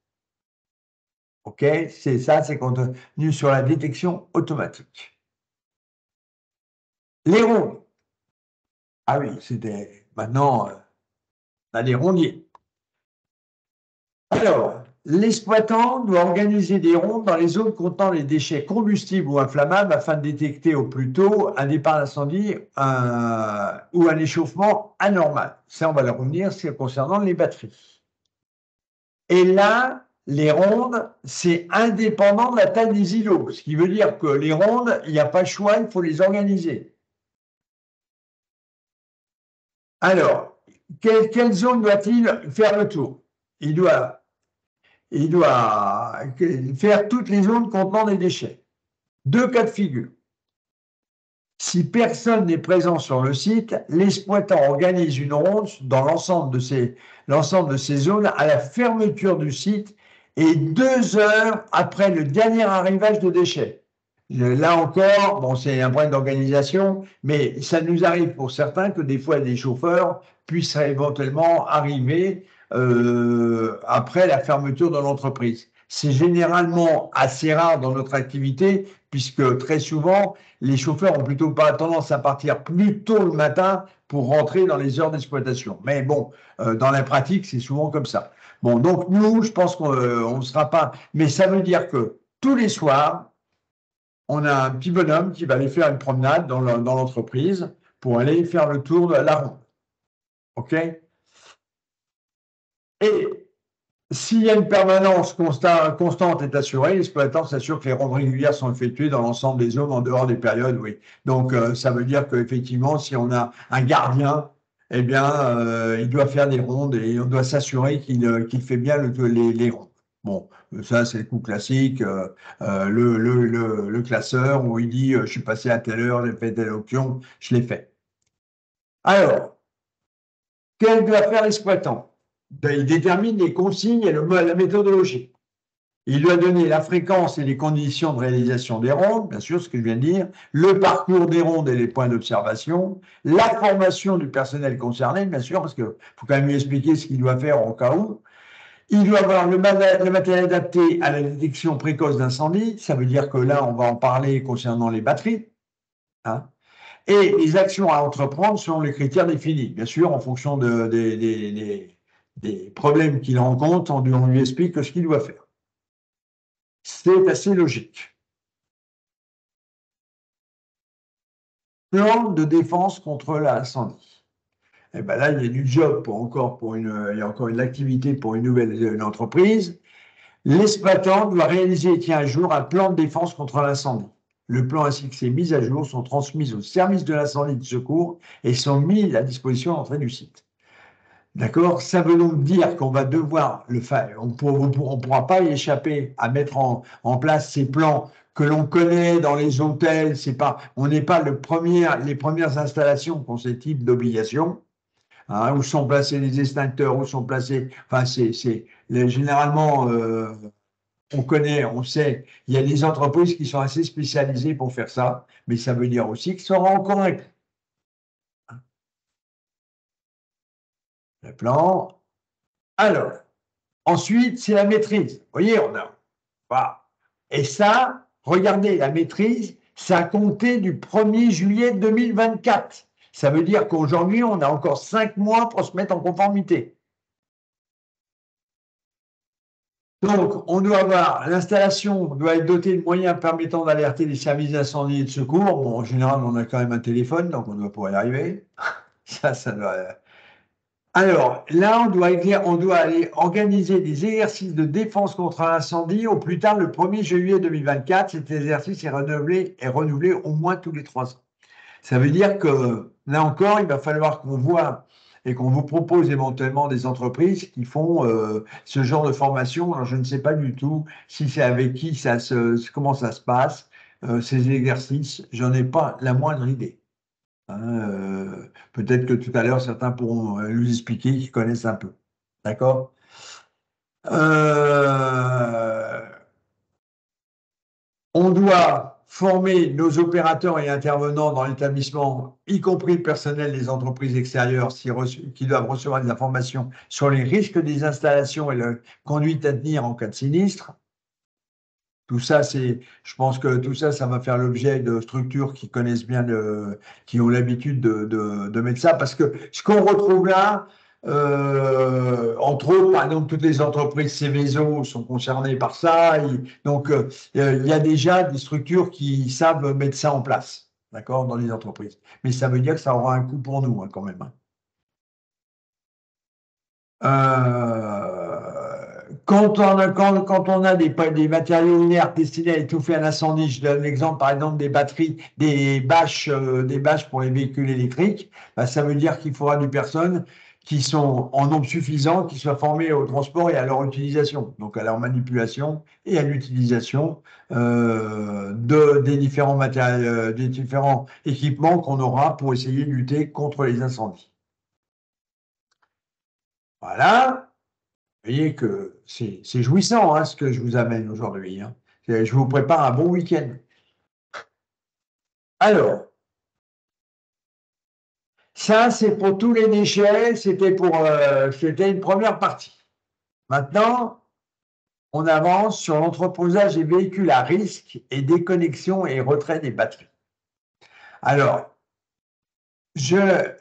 OK, c'est contenu sur la détection automatique. Les ronds. Ah oui, maintenant, on a des rondiers. Alors, l'exploitant doit organiser des rondes dans les zones contenant les déchets combustibles ou inflammables afin de détecter au plus tôt un départ d'incendie ou un échauffement anormal. Ça, on va le revenir, c'est concernant les batteries. Et là, les rondes, c'est indépendant de la taille des îlots, ce qui veut dire que les rondes, il n'y a pas le choix, il faut les organiser. Alors, quelle zone doit-il faire le tour? Il doit faire toutes les zones contenant des déchets. Deux cas de figure. Si personne n'est présent sur le site, l'exploitant organise une ronde dans l'ensemble de ces zones à la fermeture du site et 2 heures après le dernier arrivage de déchets. Là encore, bon, c'est un problème d'organisation, mais ça nous arrive pour certains que des fois des chauffeurs puissent éventuellement arriver après la fermeture de l'entreprise. C'est généralement assez rare dans notre activité, puisque très souvent, les chauffeurs ont plutôt pas tendance à partir plus tôt le matin pour rentrer dans les heures d'exploitation. Mais bon, dans la pratique, c'est souvent comme ça. Bon, donc nous, je pense qu'on ne sera pas... Mais ça veut dire que tous les soirs, on a un petit bonhomme qui va aller faire une promenade dans l'entreprise pour aller faire le tour de la ronde. OK? Et s'il y a une permanence constante est assurée, l'exploitant s'assure que les rondes régulières sont effectuées dans l'ensemble des zones en dehors des périodes, oui. Donc, ça veut dire qu'effectivement, si on a un gardien, eh bien, il doit faire des rondes et on doit s'assurer qu'il fait bien les rondes. Bon, ça, c'est le coup classique, le classeur où il dit « je suis passé à telle heure, j'ai fait telle option, je l'ai fait ». Alors, qu'elle doit faire l'exploitant? Il détermine les consignes et la méthodologie. Il doit donner la fréquence et les conditions de réalisation des rondes, bien sûr, ce que je viens de dire, le parcours des rondes et les points d'observation, la formation du personnel concerné, bien sûr, parce qu'il faut quand même lui expliquer ce qu'il doit faire au cas où. Il doit avoir le matériel adapté à la détection précoce d'incendie, ça veut dire que là, on va en parler concernant les batteries, hein. Et les actions à entreprendre selon les critères définis, bien sûr, en fonction des problèmes qu'il rencontre, on lui explique ce qu'il doit faire. C'est assez logique. Plan de défense contre l'incendie. Et bien là, il y a du job il y a encore une activité pour une nouvelle entreprise. L'exploitant doit réaliser, un jour, un plan de défense contre l'incendie. Le plan ainsi que ses mises à jour sont transmises au service de l'incendie de secours et sont mises à disposition à l'entrée du site. D'accord? Ça veut donc dire qu'on va devoir le faire. On ne pourra pas y échapper à mettre en place ces plans que l'on connaît dans les hôtels. On n'est pas les premières installations pour ce type d'obligation. Hein, où sont placés les extincteurs, où sont placés. Enfin, généralement. on connaît, on sait, il y a des entreprises qui sont assez spécialisées pour faire ça, mais ça veut dire aussi que ça sera encore le plan. Alors, ensuite, c'est la maîtrise. Vous voyez, on a. Voilà. Et ça, regardez, la maîtrise, ça a compté du 1er juillet 2024. Ça veut dire qu'aujourd'hui, on a encore 5 mois pour se mettre en conformité. Donc, on doit avoir, l'installation doit être dotée de moyens permettant d'alerter les services d'incendie et de secours. Bon, en général, on a quand même un téléphone, donc on doit pouvoir y arriver. Ça doit. Alors, là, on doit aller organiser des exercices de défense contre l'incendie au plus tard le 1er juillet 2024. Cet exercice est renouvelé au moins tous les 3 ans. Ça veut dire que, là encore, il va falloir qu'on voit et qu'on vous propose éventuellement des entreprises qui font ce genre de formation. Alors, je ne sais pas du tout si c'est avec qui comment ça se passe, ces exercices. J'en ai pas la moindre idée. Peut-être que tout à l'heure, certains pourront nous expliquer, qui connaissent un peu. D'accord? On doit former nos opérateurs et intervenants dans l'établissement, y compris le personnel des entreprises extérieures qui doivent recevoir des informations sur les risques des installations et la conduite à tenir en cas de sinistre. Tout ça, je pense que tout ça, ça va faire l'objet de structures qui connaissent bien, qui ont l'habitude de mettre ça, parce que ce qu'on retrouve là, entre autres, par exemple, toutes les entreprises Céveso sont concernées par ça, donc il y a déjà des structures qui savent mettre ça en place, d'accord, dans les entreprises. Mais ça veut dire que ça aura un coût pour nous, hein, quand même. Quand on a des matériaux inertes destinés à étouffer un incendie, je donne l'exemple par exemple des batteries, des bâches pour les véhicules électriques, bah, ça veut dire qu'il faudra des personnes qui sont en nombre suffisant, qui soient formées au transport et à leur utilisation, donc à leur manipulation et à l'utilisation des différents matériaux, des différents équipements qu'on aura pour essayer de lutter contre les incendies. Voilà. Vous voyez que c'est jouissant, hein, ce que je vous amène aujourd'hui, hein. Je vous prépare un bon week-end. Alors, ça, c'est pour tous les déchets. C'était une première partie. Maintenant, on avance sur l'entreposage des véhicules à risque et déconnexion et retrait des batteries. Alors, je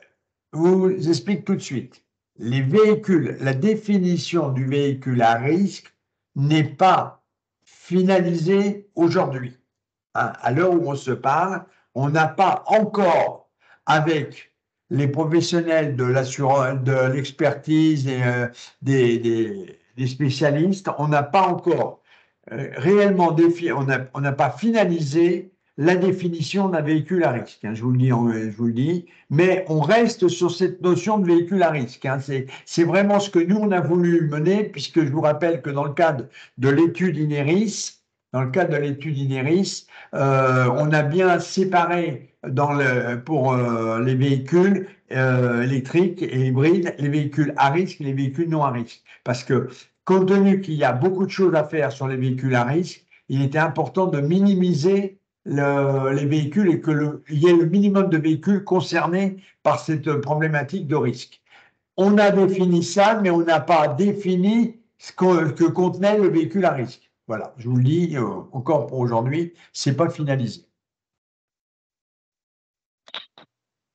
vous explique tout de suite. Les véhicules, la définition du véhicule à risque n'est pas finalisée aujourd'hui. Hein, à l'heure où on se parle, on n'a pas encore, avec les professionnels de l'assurance, de l'expertise et des spécialistes, on n'a pas encore réellement on n'a pas finalisé la définition d'un véhicule à risque, hein, je vous le dis, mais on reste sur cette notion de véhicule à risque, hein. C'est vraiment ce que nous, on a voulu mener, puisque je vous rappelle que dans le cadre de l'étude Ineris, on a bien séparé pour les véhicules électriques et hybrides, les véhicules à risque et les véhicules non à risque. Parce que, compte tenu qu'il y a beaucoup de choses à faire sur les véhicules à risque, il était important de minimiser les véhicules et qu'il y ait le minimum de véhicules concernés par cette problématique de risque. On a défini ça, mais on n'a pas défini ce que contenait le véhicule à risque. Voilà, je vous le dis encore pour aujourd'hui, ce n'est pas finalisé.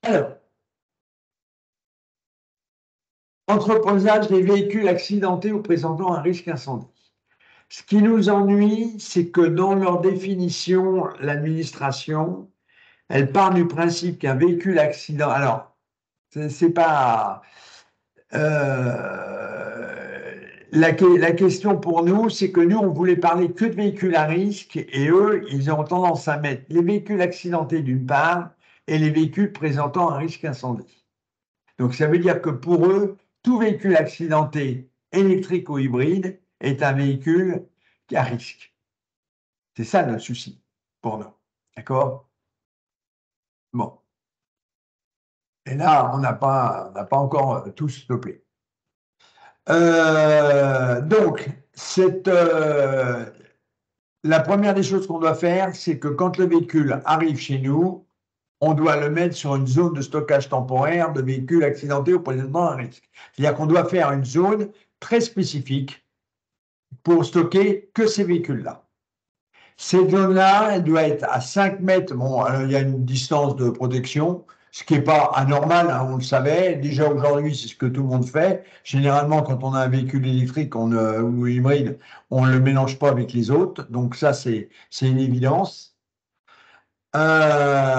Alors, entreposage des véhicules accidentés ou présentant un risque incendie. Ce qui nous ennuie, c'est que dans leur définition, l'administration, elle part du principe qu'un véhicule accident. Alors, c'est pas. La question pour nous, c'est que nous, on voulait parler que de véhicules à risque et eux, ils ont tendance à mettre les véhicules accidentés d'une part et les véhicules présentant un risque incendie. Donc, ça veut dire que pour eux, tout véhicule accidenté, électrique ou hybride, est un véhicule à risque. C'est ça notre souci pour nous. D'accord? Bon. Et là, on n'a pas encore tout stoppé. Donc, la première des choses qu'on doit faire, c'est que quand le véhicule arrive chez nous, on doit le mettre sur une zone de stockage temporaire de véhicules accidentés ou présentement à risque. C'est-à-dire qu'on doit faire une zone très spécifique pour stocker que ces véhicules-là. Cette zone-là, elle doit être à 5 mètres. Bon, il y a une distance de protection, ce qui n'est pas anormal, hein, on le savait. Déjà aujourd'hui, c'est ce que tout le monde fait. Généralement, quand on a un véhicule électrique ou hybride, on ne le mélange pas avec les autres. Donc ça, c'est une évidence. Alors,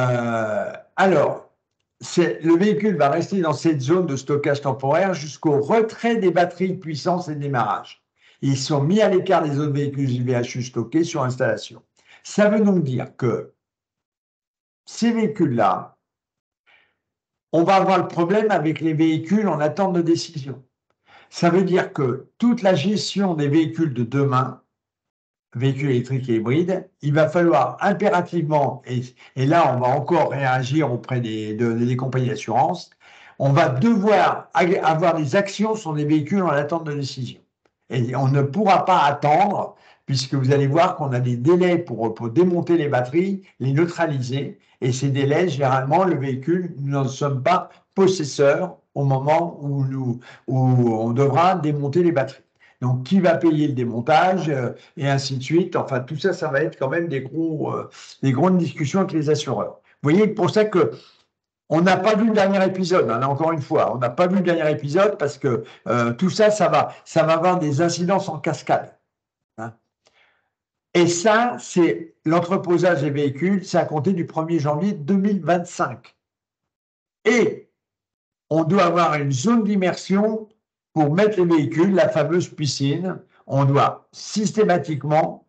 le véhicule va rester dans cette zone de stockage temporaire jusqu'au retrait des batteries de puissance et de démarrage. Ils sont mis à l'écart des autres véhicules VHU stockés sur installation. Ça veut donc dire que ces véhicules-là, on va avoir le problème avec les véhicules en attente de décision. Ça veut dire que toute la gestion des véhicules de demain, véhicules électriques et hybrides, il va falloir impérativement, et là on va encore réagir auprès des compagnies d'assurance, on va devoir avoir des actions sur des véhicules en attente de décision. Et on ne pourra pas attendre, puisque vous allez voir qu'on a des délais pour démonter les batteries, les neutraliser, et ces délais, généralement, le véhicule, nous n'en sommes pas possesseurs au moment où on devra démonter les batteries. Donc, qui va payer le démontage et ainsi de suite. Enfin, tout ça, ça va être quand même des grandes discussions avec les assureurs. Vous voyez, pour ça que on n'a pas vu le dernier épisode, hein, encore une fois, on n'a pas vu le dernier épisode parce que tout ça, ça va avoir des incidences en cascade. Hein. Et ça, c'est l'entreposage des véhicules, c'est à compter du 1er janvier 2025. Et on doit avoir une zone d'immersion pour mettre les véhicules, la fameuse piscine. On doit systématiquement,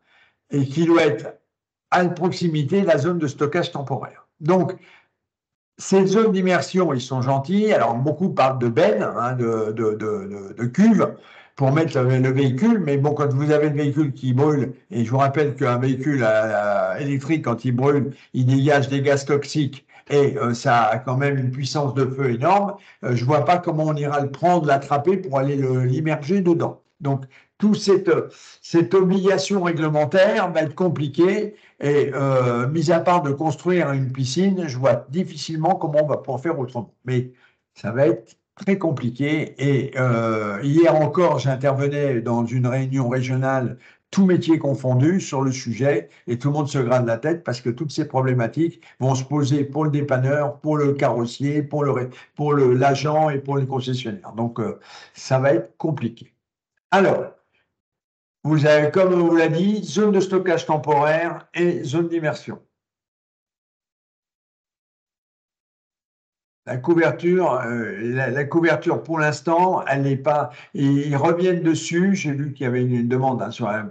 et qui doit être à proximité de la zone de stockage temporaire. Donc, ces zones d'immersion, ils sont gentils. Alors, beaucoup parlent de bennes, hein, de cuves pour mettre le véhicule. Mais bon, quand vous avez le véhicule qui brûle, et je vous rappelle qu'un véhicule électrique, quand il brûle, il dégage des gaz toxiques et ça a quand même une puissance de feu énorme. Je ne vois pas comment on ira le prendre, l'attraper pour aller l'immerger dedans. Donc, toute cette obligation réglementaire va être compliquée et mis à part de construire une piscine, je vois difficilement comment on va pouvoir faire autrement. Mais ça va être très compliqué. Et hier encore, j'intervenais dans une réunion régionale, tous métiers confondus, sur le sujet, et tout le monde se gratte la tête parce que toutes ces problématiques vont se poser pour le dépanneur, pour le carrossier, pour l'agent et pour le concessionnaire. Donc, ça va être compliqué. Alors, vous avez, comme on vous l'a dit, zone de stockage temporaire et zone d'immersion. La couverture, pour l'instant, elle n'est pas. Ils reviennent dessus. J'ai vu qu'il y avait une demande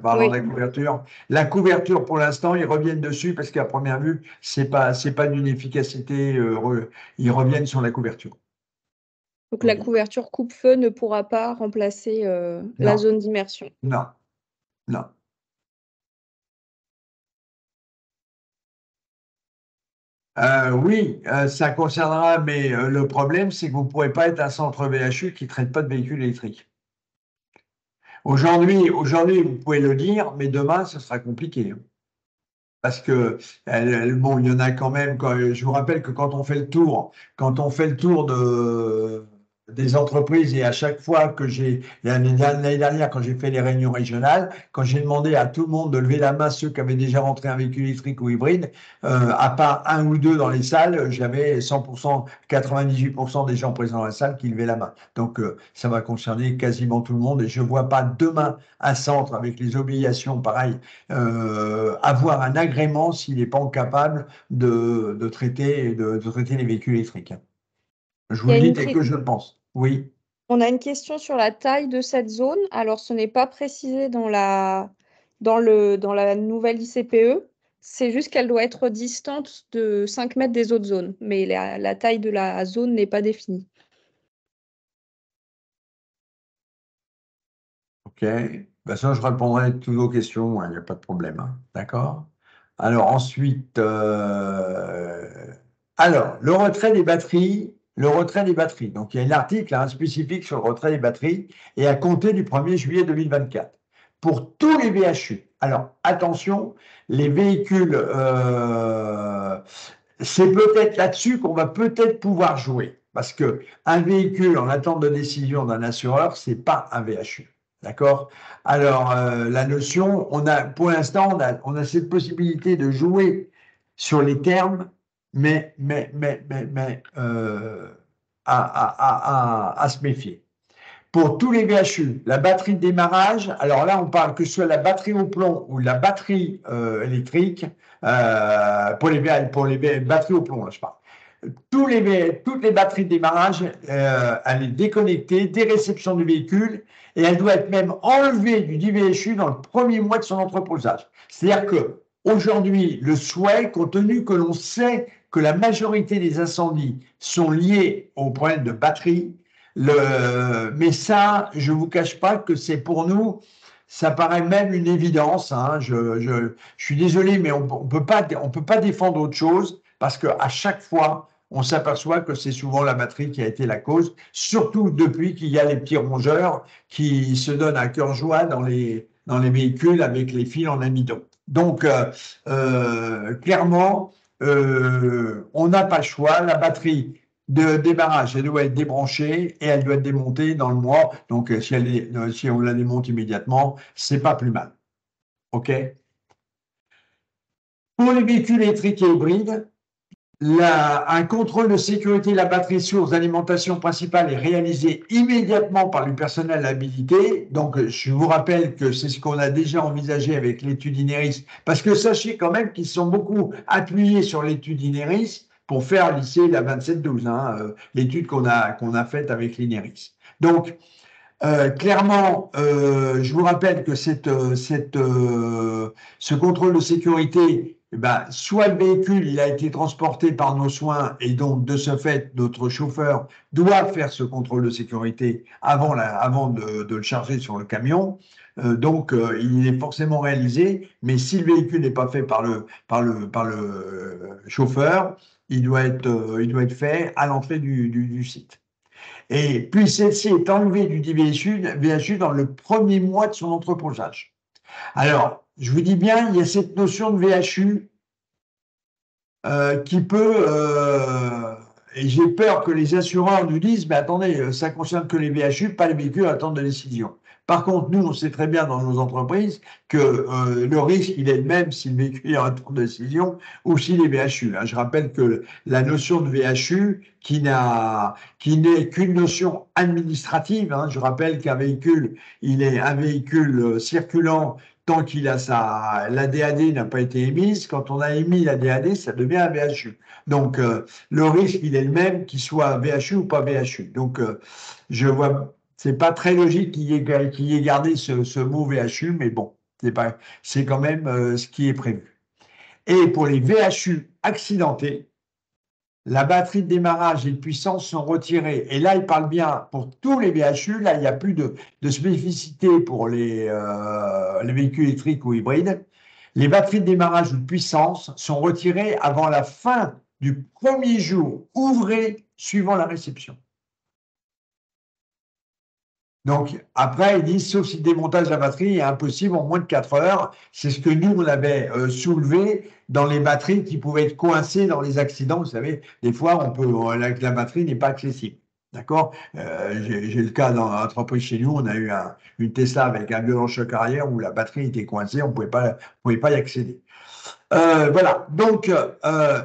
parlant de la couverture. La couverture, pour l'instant, ils reviennent dessus parce qu'à première vue, c'est pas d'une efficacité. Ils reviennent sur la couverture. Donc la couverture coupe-feu ne pourra pas remplacer la zone d'immersion. Non, non. Oui, ça concernera, mais le problème, c'est que vous ne pourrez pas être un centre VHU qui ne traite pas de véhicules électriques. Aujourd'hui, vous pouvez le dire, mais demain, ce sera compliqué. Hein. Parce que, bon, il y en a quand même, je vous rappelle que quand on fait le tour des entreprises et à chaque fois que l'année dernière, quand j'ai fait les réunions régionales, quand j'ai demandé à tout le monde de lever la main, ceux qui avaient déjà rentré un véhicule électrique ou hybride, à part un ou deux dans les salles, j'avais 100%, 98% des gens présents dans la salle qui levaient la main. Donc, ça va concerner quasiment tout le monde et je ne vois pas demain un centre avec les obligations pareilles, avoir un agrément s'il n'est pas capable de traiter les véhicules électriques. Je vous le dis tel que je le pense. Oui. On a une question sur la taille de cette zone. Alors, ce n'est pas précisé dans la nouvelle ICPE. C'est juste qu'elle doit être distante de 5 mètres des autres zones. Mais la taille de la zone n'est pas définie. OK. De toute façon, je répondrai à toutes vos questions. Il n'y a pas de problème. Hein. D'accord? Alors, ensuite, le retrait des batteries. Donc, il y a un article spécifique sur le retrait des batteries et à compter du 1er juillet 2024 pour tous les VHU. Alors, attention, les véhicules, c'est peut-être là-dessus qu'on va peut-être pouvoir jouer. Parce qu'un véhicule en attente de décision d'un assureur, ce n'est pas un VHU. D'accord? Alors, la notion, pour l'instant, on a cette possibilité de jouer sur les termes, mais à se méfier. Pour tous les VHU, la batterie de démarrage, alors là, on parle que ce soit la batterie au plomb ou la batterie électrique, pour les batteries au plomb, là, je parle. Toutes les batteries de démarrage, elle est déconnectée des réceptions du véhicule et elle doit être même enlevée du dit VHU dans le premier mois de son entreposage. C'est-à-dire que aujourd'hui, le souhait, compte tenu que l'on sait que la majorité des incendies sont liés aux problèmes de batterie, mais ça, je ne vous cache pas que c'est pour nous, ça paraît même une évidence. Hein. Je suis désolé, mais on ne peut pas défendre autre chose parce qu'à chaque fois, on s'aperçoit que c'est souvent la batterie qui a été la cause, surtout depuis qu'il y a les petits rongeurs qui se donnent à cœur joie dans les véhicules avec les fils en amidon. Donc, clairement, on n'a pas le choix. La batterie de démarrage, elle doit être débranchée et elle doit être démontée dans le mois. Donc, si on la démonte immédiatement, c'est pas plus mal. OK? Pour les véhicules électriques et hybrides, un contrôle de sécurité de la batterie source d'alimentation principale est réalisé immédiatement par le personnel habilité. Donc, je vous rappelle que c'est ce qu'on a déjà envisagé avec l'étude Ineris, parce que sachez quand même qu'ils sont beaucoup appuyés sur l'étude Ineris pour faire lycée la 2712, hein, l'étude qu'on a faite avec l'Ineris. Donc, clairement, je vous rappelle que ce contrôle de sécurité, soit le véhicule il a été transporté par nos soins et donc de ce fait, notre chauffeur doit faire ce contrôle de sécurité avant de le charger sur le camion. Donc, il est forcément réalisé, mais si le véhicule n'est pas fait par le chauffeur, il doit être fait à l'entrée du site. Et puis celle-ci est enlevée du VHU dans le premier mois de son entreposage. Alors, je vous dis bien, il y a cette notion de VHU qui peut, et j'ai peur que les assureurs nous disent, mais attendez, ça ne concerne que les VHU, pas les véhicules à attente de décision. Par contre, nous, on sait très bien dans nos entreprises que le risque, il est le même si le véhicule est en attente de décision ou s'il est VHU. Hein. Je rappelle que la notion de VHU, qui n'est qu'une notion administrative, hein, je rappelle qu'un véhicule, il est un véhicule circulant tant qu'il a la DAD n'a pas été émise. Quand on a émis la DAD, ça devient un VHU. Donc, le risque, il est le même, qu'il soit VHU ou pas VHU. Donc, je vois, c'est pas très logique qu'il y ait gardé ce mot VHU, mais bon, c'est quand même ce qui est prévu. Et pour les VHU accidentés, la batterie de démarrage et de puissance sont retirées. Et là, il parle bien pour tous les VHU. Là, il n'y a plus de spécificité pour les véhicules électriques ou hybrides. Les batteries de démarrage ou de puissance sont retirées avant la fin du premier jour ouvré suivant la réception. Donc, après, ils disent, sauf si le démontage de la batterie est impossible en moins de 4 heures. C'est ce que nous, on avait soulevé dans les batteries qui pouvaient être coincées dans les accidents. Vous savez, des fois, la batterie n'est pas accessible. D'accord? J'ai le cas dans l'entreprise chez nous, on a eu une Tesla avec un violent choc arrière où la batterie était coincée, on ne pouvait pas y accéder. Voilà. Donc,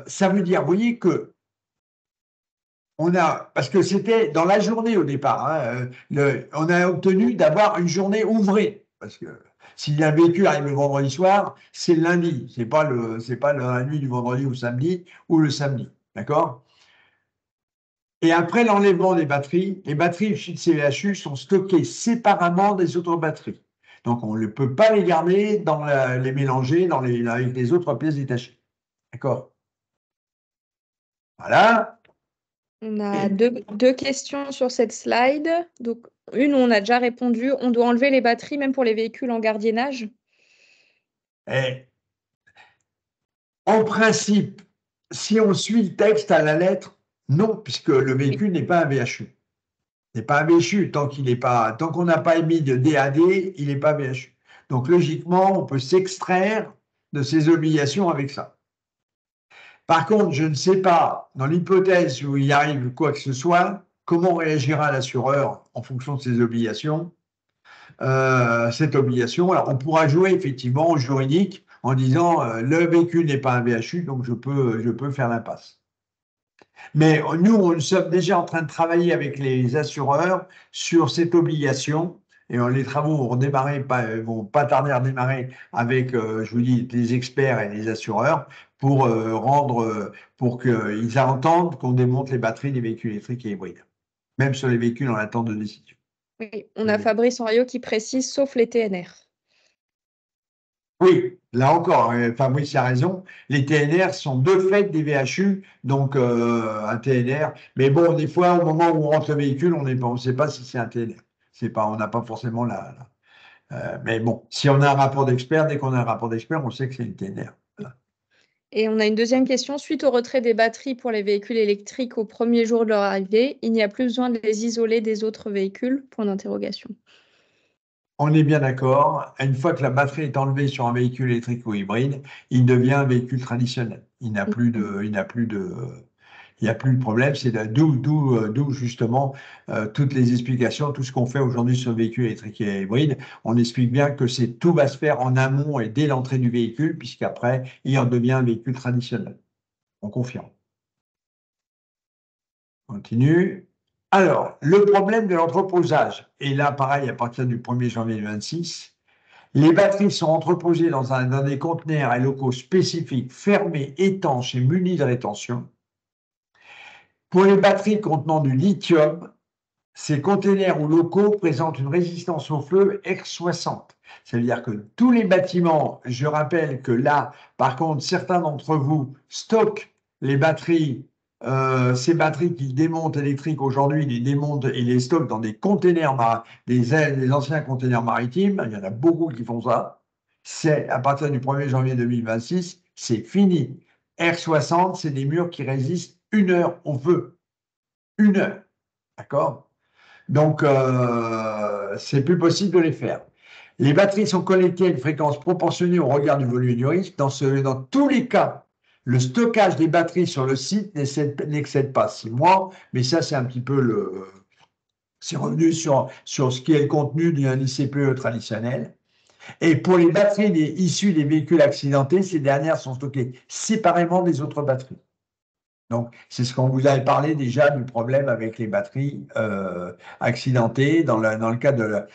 ça veut dire, vous voyez que parce que c'était dans la journée au départ, hein, on a obtenu d'avoir une journée ouvrée. Parce que si un véhicule arrive le vendredi soir, c'est le lundi. C'est pas la nuit du vendredi ou samedi ou le samedi. D'accord? Et après l'enlèvement des batteries, les batteries chez CVHU sont stockées séparément des autres batteries. Donc on ne peut pas les garder, les mélanger avec les autres pièces détachées. D'accord? Voilà. On a deux questions sur cette slide. Donc, une, on a déjà répondu. On doit enlever les batteries même pour les véhicules en gardiennage. En principe, si on suit le texte à la lettre, non, puisque le véhicule n'est pas un VHU. n'est pas un VHU. Tant qu'on n'a pas émis de DAD, il n'est pas VHU. Donc, logiquement, on peut s'extraire de ces obligations avec ça. Par contre, je ne sais pas, dans l'hypothèse où il arrive quoi que ce soit, comment réagira l'assureur en fonction de ses obligations. Cette obligation, alors on pourra jouer effectivement au juridique en disant le véhicule n'est pas un VHU, donc je peux faire l'impasse. Mais nous, nous sommes déjà en train de travailler avec les assureurs sur cette obligation. Et les travaux vont pas tarder à démarrer avec, je vous dis, les experts et les assureurs pour pour qu'ils entendent qu'on démonte les batteries des véhicules électriques et hybrides, même sur les véhicules en attente de décision. Oui, on a Fabrice Henriot qui précise, sauf les TNR. Oui, là encore, Fabrice a raison. Les TNR sont de fait des VHU, donc un TNR. Mais bon, des fois, au moment où on rentre le véhicule, on ne sait pas si c'est un TNR. On n'a pas forcément mais bon, si on a un rapport d'expert, dès qu'on a un rapport d'expert, on sait que c'est une TNR. Et on a une deuxième question. Suite au retrait des batteries pour les véhicules électriques au premier jour de leur arrivée, il n'y a plus besoin de les isoler des autres véhicules? Point d'interrogation. On est bien d'accord. Une fois que la batterie est enlevée sur un véhicule électrique ou hybride, il devient un véhicule traditionnel. Il n'y a plus de problème. C'est d'où justement toutes les explications, tout ce qu'on fait aujourd'hui sur le véhicule électrique et hybride. On explique bien que tout va se faire en amont et dès l'entrée du véhicule, puisqu'après, il en devient un véhicule traditionnel. On confirme. Continue. Alors, le problème de l'entreposage, et là, pareil, à partir du 1er janvier 2026, les batteries sont entreposées dans des conteneurs et locaux spécifiques, fermés, étanches et munis de rétention. Pour les batteries contenant du lithium, ces conteneurs ou locaux présentent une résistance au feu R60. C'est-à-dire que tous les bâtiments, je rappelle que là, par contre, certains d'entre vous stockent les batteries, ces batteries qu'ils démontent électriques aujourd'hui, ils les démontent et les stockent dans des conteneurs, des anciens conteneurs maritimes. Il y en a beaucoup qui font ça. C'est à partir du 1er janvier 2026, c'est fini. R60, c'est des murs qui résistent 1 heure au feu. 1 heure. D'accord? Donc, c'est plus possible de les faire. Les batteries sont connectées à une fréquence proportionnée au regard du volume du risque. Dans tous les cas, le stockage des batteries sur le site n'excède pas 6 mois, mais ça, c'est un petit peu c'est revenu sur ce qui est le contenu d'un ICPE traditionnel. Et pour les batteries issues des véhicules accidentés, ces dernières sont stockées séparément des autres batteries. Donc, c'est ce qu'on vous avait parlé déjà du problème avec les batteries accidentées. Dans le cas de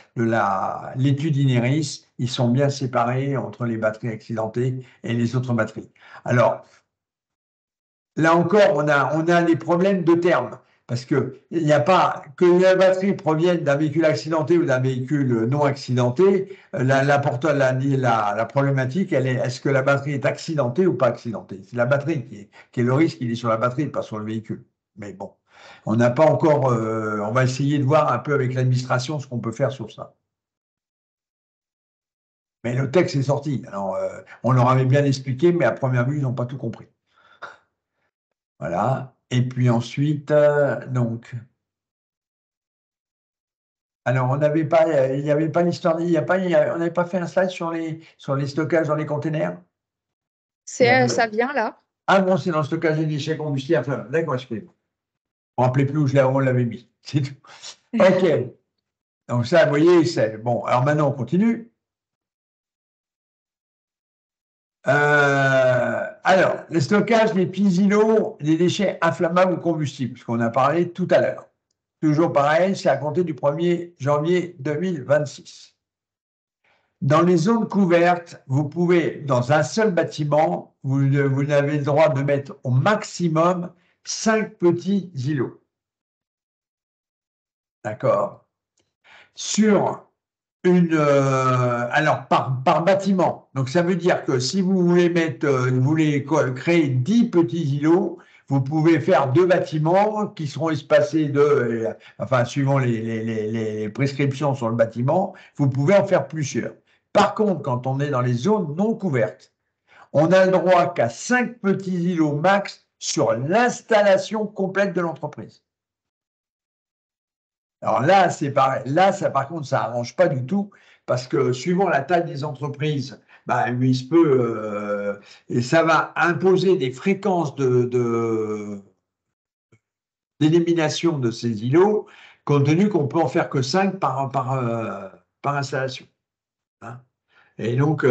l'étude Ineris, ils sont bien séparés entre les batteries accidentées et les autres batteries. Alors, là encore, on a des problèmes de termes. Parce qu'il n'y a pas que la batterie provienne d'un véhicule accidenté ou d'un véhicule non accidenté. La problématique, elle est est-ce que la batterie est accidentée ou pas accidentée? C'est la batterie qui est le risque, il est sur la batterie, pas sur le véhicule. Mais bon, on n'a pas encore. On va essayer de voir un peu avec l'administration ce qu'on peut faire sur ça. Mais le texte est sorti. Alors, on leur avait bien expliqué, mais à première vue, ils n'ont pas tout compris. Voilà. Et puis ensuite, donc. Alors, il n'y avait pas l'histoire, on n'avait pas fait un slide sur les stockages dans les containers? Ça vient là. Ah non, c'est dans le stockage des déchets combustibles. Enfin, d'accord, excusez-moi. On ne rappelait plus où on l'avait mis. C'est tout. OK. Donc ça, vous voyez, c'est bon. Alors maintenant, on continue. Alors, le stockage des petits îlots des déchets inflammables ou combustibles, ce qu'on a parlé tout à l'heure. Toujours pareil, c'est à compter du 1er janvier 2026. Dans les zones couvertes, vous pouvez, dans un seul bâtiment, vous n'avez le droit de mettre au maximum 5 petits îlots. D'accord? Sur alors, par bâtiment. Donc, ça veut dire que si vous voulez créer 10 petits îlots, vous pouvez faire 2 bâtiments qui seront espacés enfin, suivant les prescriptions sur le bâtiment, vous pouvez en faire plusieurs. Par contre, quand on est dans les zones non couvertes, on a le droit qu'à 5 petits îlots max sur l'installation complète de l'entreprise. Alors là, c'est pareil. Là, ça, par contre, ça n'arrange pas du tout parce que suivant la taille des entreprises, bah, il se peut, et ça va imposer des fréquences d'élimination de ces îlots, compte tenu qu'on peut en faire que 5 par installation. Hein. Et donc,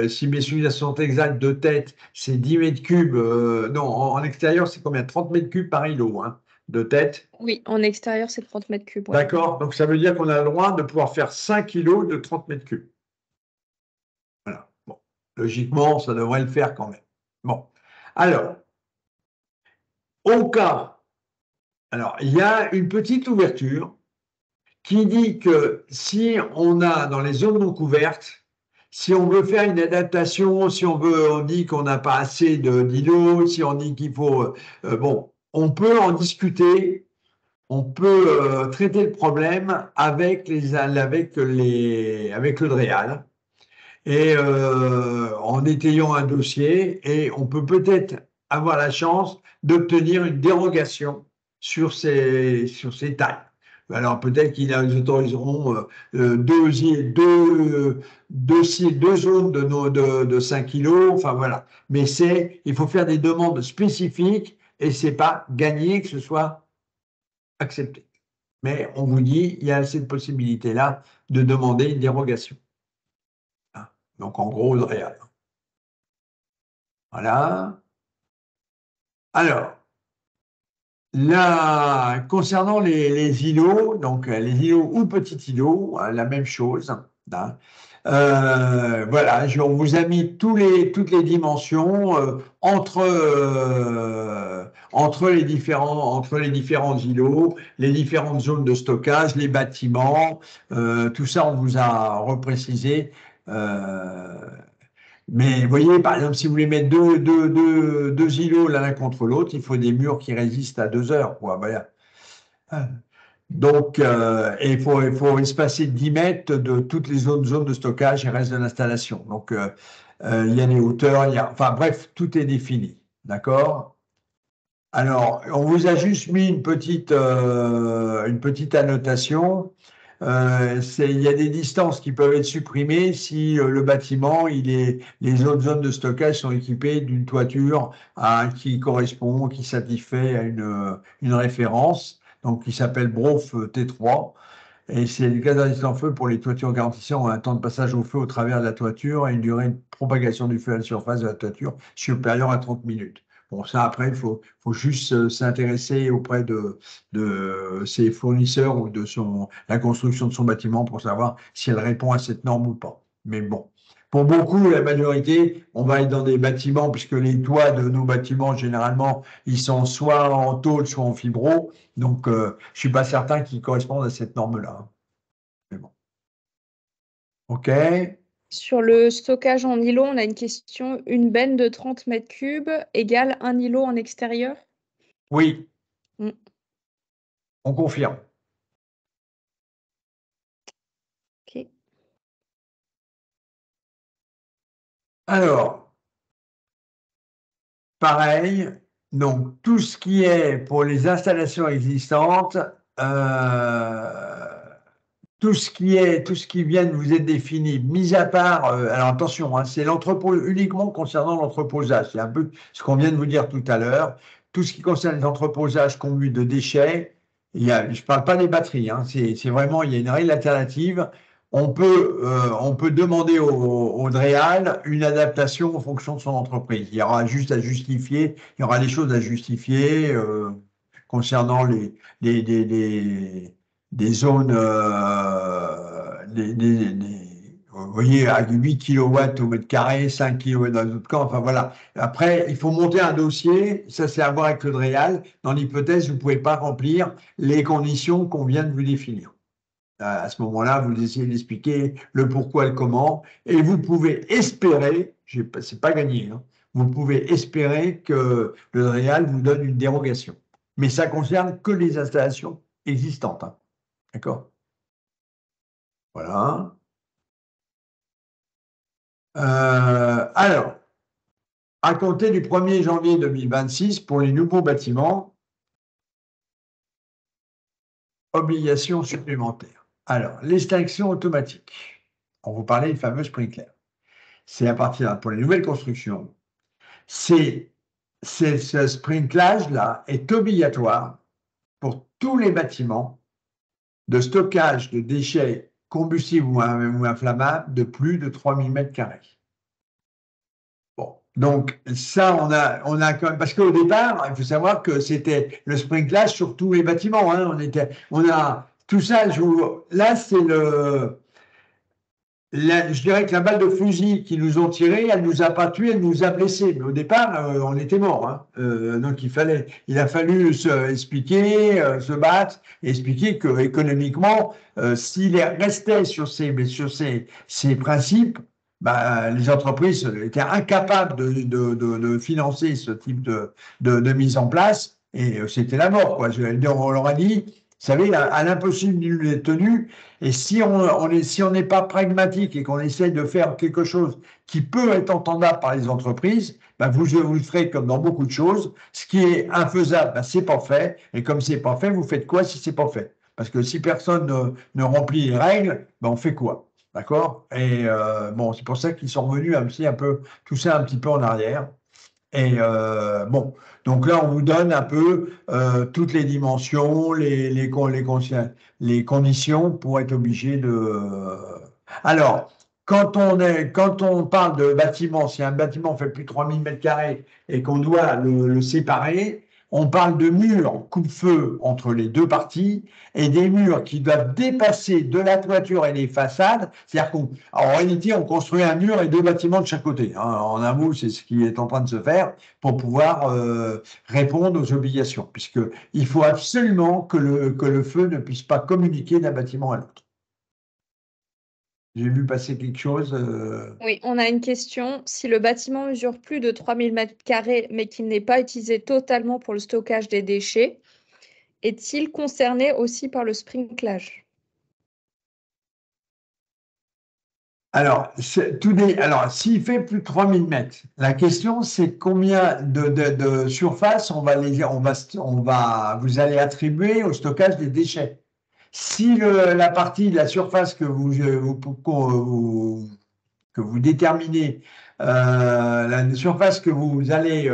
si mes souvenirs sont exacts de tête, c'est 10 mètres cubes. Non, en extérieur, c'est combien? 30 mètres cubes par îlot, hein, de tête. Oui, en extérieur, c'est 30 mètres cubes. Ouais. D'accord. Donc, ça veut dire qu'on a le droit de pouvoir faire 5 îlots de 30 mètres cubes. Voilà. Bon. Logiquement, ça devrait le faire quand même. Bon. Alors, au cas, alors, il y a une petite ouverture qui dit que si on a dans les zones non couvertes, si on veut faire une adaptation, si on dit qu'on n'a pas assez d'îlots, si on dit qu'il faut, bon, on peut en discuter, on peut traiter le problème avec le DREAL et en étayant un dossier, et on peut peut-être avoir la chance d'obtenir une dérogation sur ces tailles. Alors peut-être qu'ils autoriseront deux zones de 5 kilos, enfin voilà. Mais il faut faire des demandes spécifiques et c'est pas gagné que ce soit accepté. Mais on vous dit, il y a cette possibilité-là de demander une dérogation. Donc en gros, le réel. Voilà. Alors, là, concernant les îlots, donc les îlots ou petits îlots, la même chose. Hein. Voilà, on vous a mis toutes les dimensions entre les différents îlots, les différentes zones de stockage, les bâtiments, tout ça, on vous a reprécisé. Mais vous voyez, par exemple, si vous voulez mettre deux îlots l'un contre l'autre, il faut des murs qui résistent à 2 heures. Quoi. Voilà. Donc, il faut espacer 10 mètres de toutes les zones de stockage et reste de l'installation. Donc, il y a les hauteurs, enfin bref, tout est défini. D'accord? Alors, on vous a juste mis une petite annotation. Il y a des distances qui peuvent être supprimées si le bâtiment, les autres zones de stockage sont équipées d'une toiture qui correspond, qui satisfait à une référence, donc qui s'appelle BROF T3. Et c'est le cas d'un instant feu pour les toitures garantissant un temps de passage au feu au travers de la toiture et une durée de propagation du feu à la surface de la toiture supérieure à 30 minutes. Bon, ça, après, il faut juste s'intéresser auprès de ses fournisseurs ou de la construction de son bâtiment pour savoir si elle répond à cette norme ou pas. Mais bon, pour beaucoup, la majorité, on va être dans des bâtiments, puisque les toits de nos bâtiments, généralement, ils sont soit en tôle, soit en fibro. Donc, je ne suis pas certain qu'ils correspondent à cette norme-là. Mais bon. OK. Sur le stockage en îlot, on a une question. Une benne de 30 mètres cubes égale un îlot en extérieur? Oui, Mm. on confirme. Ok. Alors, pareil, donc tout ce qui est pour les installations existantes, tout ce qui vient de vous être défini, mis à part, alors attention, hein, c'est uniquement concernant l'entreposage. C'est un peu ce qu'on vient de vous dire tout à l'heure. Tout ce qui concerne l'entreposage conduit de déchets, je ne parle pas des batteries, hein, c'est vraiment, il y a une règle alternative. On peut demander au DREAL une adaptation en fonction de son entreprise. Il y aura juste à justifier, il y aura des choses à justifier concernant des zones, vous voyez, à 8 kW au mètre carré, 5 kW dans d'autres camps, enfin voilà. Après, il faut monter un dossier, ça c'est à voir avec le DREAL. Dans l'hypothèse, vous ne pouvez pas remplir les conditions qu'on vient de vous définir. À ce moment-là, vous essayez d'expliquer le pourquoi, le comment, et vous pouvez espérer, c'est pas gagné, hein, vous pouvez espérer que le DREAL vous donne une dérogation. Mais ça concerne que les installations existantes. Hein. D'accord? Voilà. Alors, à compter du 1er janvier 2026, pour les nouveaux bâtiments, obligations supplémentaires. Alors, l'extinction automatique. on vous parlait du fameux sprinkler. C'est à partir, pour les nouvelles constructions, ce sprinklage-là est obligatoire pour tous les bâtiments de stockage de déchets combustibles ou inflammables de plus de 3000 m². Bon, donc ça, on a quand même, parce qu'au départ, il faut savoir que c'était le sprinklage sur tous les bâtiments. Hein, on a tout ça. Là, c'est je dirais que la balle de fusil qu'ils nous ont tirée, elle nous a pas tués, elle nous a blessés. Mais au départ, on était morts. Hein. Donc il a fallu expliquer, se battre, et expliquer que économiquement, s'il restait sur ces principes, bah, les entreprises étaient incapables de financer ce type de mise en place, et c'était la mort, quoi. On leur a dit, vous savez, à l'impossible, il nous est tenu. Et si on n'est pas pragmatique et qu'on essaye de faire quelque chose qui peut être entendable par les entreprises, ben vous le ferez comme dans beaucoup de choses. Ce qui est infaisable, ben c'est pas fait. Et comme c'est pas fait, vous faites quoi si c'est pas fait? Parce que si personne ne remplit les règles, ben on fait quoi? D'accord? Et bon, c'est pour ça qu'ils sont revenus un peu, tout ça un petit peu en arrière. Et bon, donc là, on vous donne un peu toutes les dimensions, les conditions pour être obligé de. Alors, quand on parle de bâtiment, si un bâtiment fait plus de 3000 m² et qu'on doit le séparer, on parle de murs coupe-feu entre les deux parties et des murs qui doivent dépasser de la toiture et les façades. C'est-à-dire qu'en réalité, on construit un mur et deux bâtiments de chaque côté. Hein. En un mot, c'est ce qui est en train de se faire pour pouvoir répondre aux obligations, puisqu'il faut absolument que le feu ne puisse pas communiquer d'un bâtiment à l'autre. J'ai vu passer quelque chose. Oui, on a une question. Si le bâtiment mesure plus de 3000 m², mais qu'il n'est pas utilisé totalement pour le stockage des déchets, est-il concerné aussi par le sprinklage? Alors, s'il fait plus de 3000 mètres, la question c'est combien de surface vous allez attribuer au stockage des déchets. Si la surface que vous déterminez, la surface que vous allez,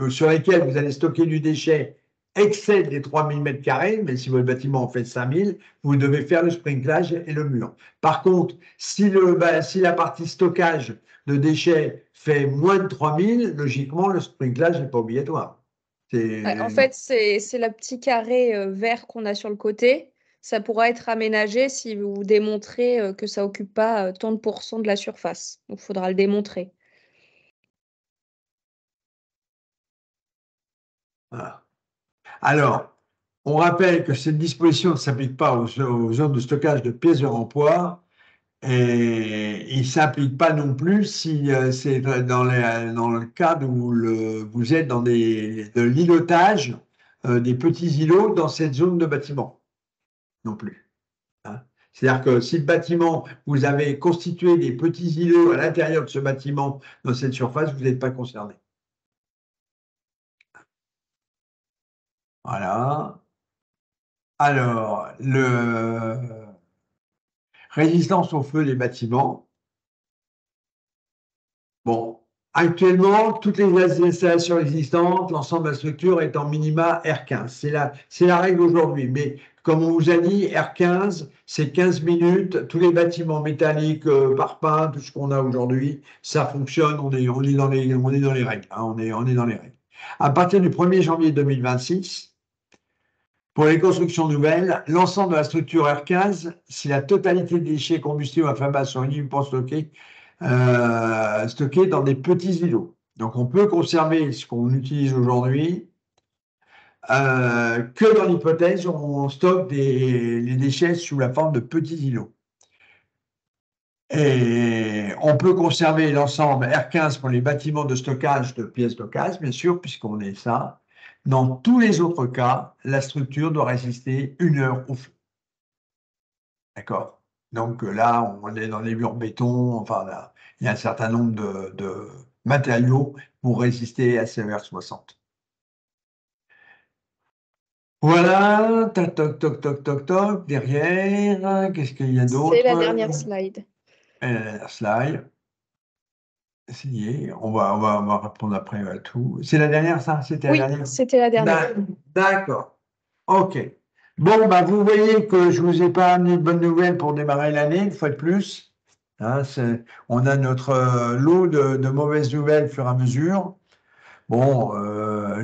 sur laquelle vous allez stocker du déchet excède les 3000 m², mais si votre bâtiment en fait 5000, vous devez faire le sprinklage et le mur. Par contre, si la partie stockage de déchets fait moins de 3000, logiquement, le sprinklage n'est pas obligatoire. En fait, c'est le petit carré vert qu'on a sur le côté. Ça pourra être aménagé si vous démontrez que ça occupe pas tant de pourcents de la surface. Donc, il faudra le démontrer. Voilà. Alors, on rappelle que cette disposition ne s'applique pas aux zones de stockage de pièces de remploi et il ne s'applique pas non plus si c'est dans le cadre où vous êtes dans de l'îlotage, des petits îlots dans cette zone de bâtiment non plus. Hein. C'est-à-dire que si le bâtiment, vous avez constitué des petits îlots à l'intérieur de ce bâtiment dans cette surface, vous n'êtes pas concerné. Voilà. Alors, résistance au feu des bâtiments. Bon, actuellement, toutes les installations existantes, l'ensemble de la structure est en minima R15. C'est la règle aujourd'hui. Mais comme on vous a dit, R15, c'est 15 minutes. Tous les bâtiments métalliques, parpaings, tout ce qu'on a aujourd'hui, ça fonctionne. On est dans les règles. Hein, on est dans les règles. À partir du 1er janvier 2026, pour les constructions nouvelles, l'ensemble de la structure R15, si la totalité des déchets combustibles inflammables sont uniquement stockés dans des petits îlots. Donc on peut conserver ce qu'on utilise aujourd'hui que dans l'hypothèse où on stocke les déchets sous la forme de petits îlots. Et on peut conserver l'ensemble R15 pour les bâtiments de stockage de pièces de gaz, bien sûr, puisqu'on est ça. Dans tous les autres cas, la structure doit résister 1 heure au feu. D'accord? Donc là, on est dans les murs béton, enfin, là, il y a un certain nombre de matériaux pour résister à ces VR60. Voilà, toc, toc, toc, toc, toc, toc, derrière, qu'est-ce qu'il y a C'est la d'autre? dernière slide. Slide, ça y est, on va répondre après à tout. C'est la dernière, ça? C'était la Oui, dernière? c'était la dernière. D'accord, ok. Bon, bah, vous voyez que je vous ai pas amené de bonnes nouvelles pour démarrer l'année, une fois de plus. Hein, on a notre lot de mauvaises nouvelles au fur et à mesure. Bon,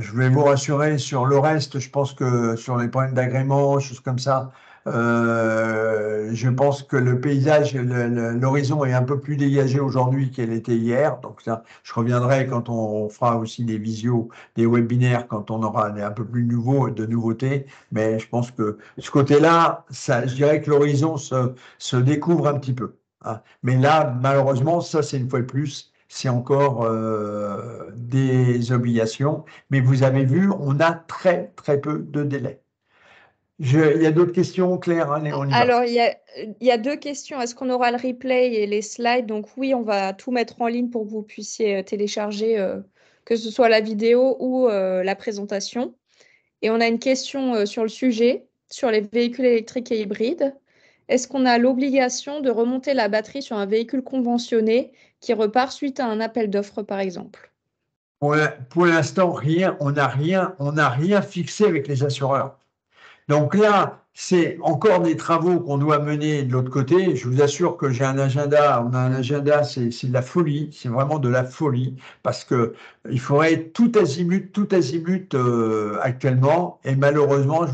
je vais vous rassurer sur le reste. Je pense que sur les problèmes d'agrément, choses comme ça, je pense que le paysage, l'horizon est un peu plus dégagé aujourd'hui qu'il était hier. Donc ça, je reviendrai quand on fera aussi des visios, des webinaires, quand on aura un peu plus de nouveautés. Mais je pense que ce côté-là, ça, je dirais que l'horizon se découvre un petit peu. Hein. Mais là, malheureusement, ça, c'est une fois de plus c'est encore des obligations. Mais vous avez vu, on a très, très peu de délai. Il y a d'autres questions, Claire? Allez, on y va. Alors, il y a deux questions. Est-ce qu'on aura le replay et les slides? Donc oui, on va tout mettre en ligne pour que vous puissiez télécharger, que ce soit la vidéo ou la présentation. Et on a une question sur le sujet, sur les véhicules électriques et hybrides. Est-ce qu'on a l'obligation de remonter la batterie sur un véhicule conventionné qui repart suite à un appel d'offres, par exemple? Pour l'instant, rien, on n'a rien fixé avec les assureurs. Donc là, c'est encore des travaux qu'on doit mener de l'autre côté. Je vous assure que j'ai un agenda, on a un agenda, c'est de la folie, c'est vraiment de la folie, parce que il faudrait être tout azimut actuellement. Et malheureusement,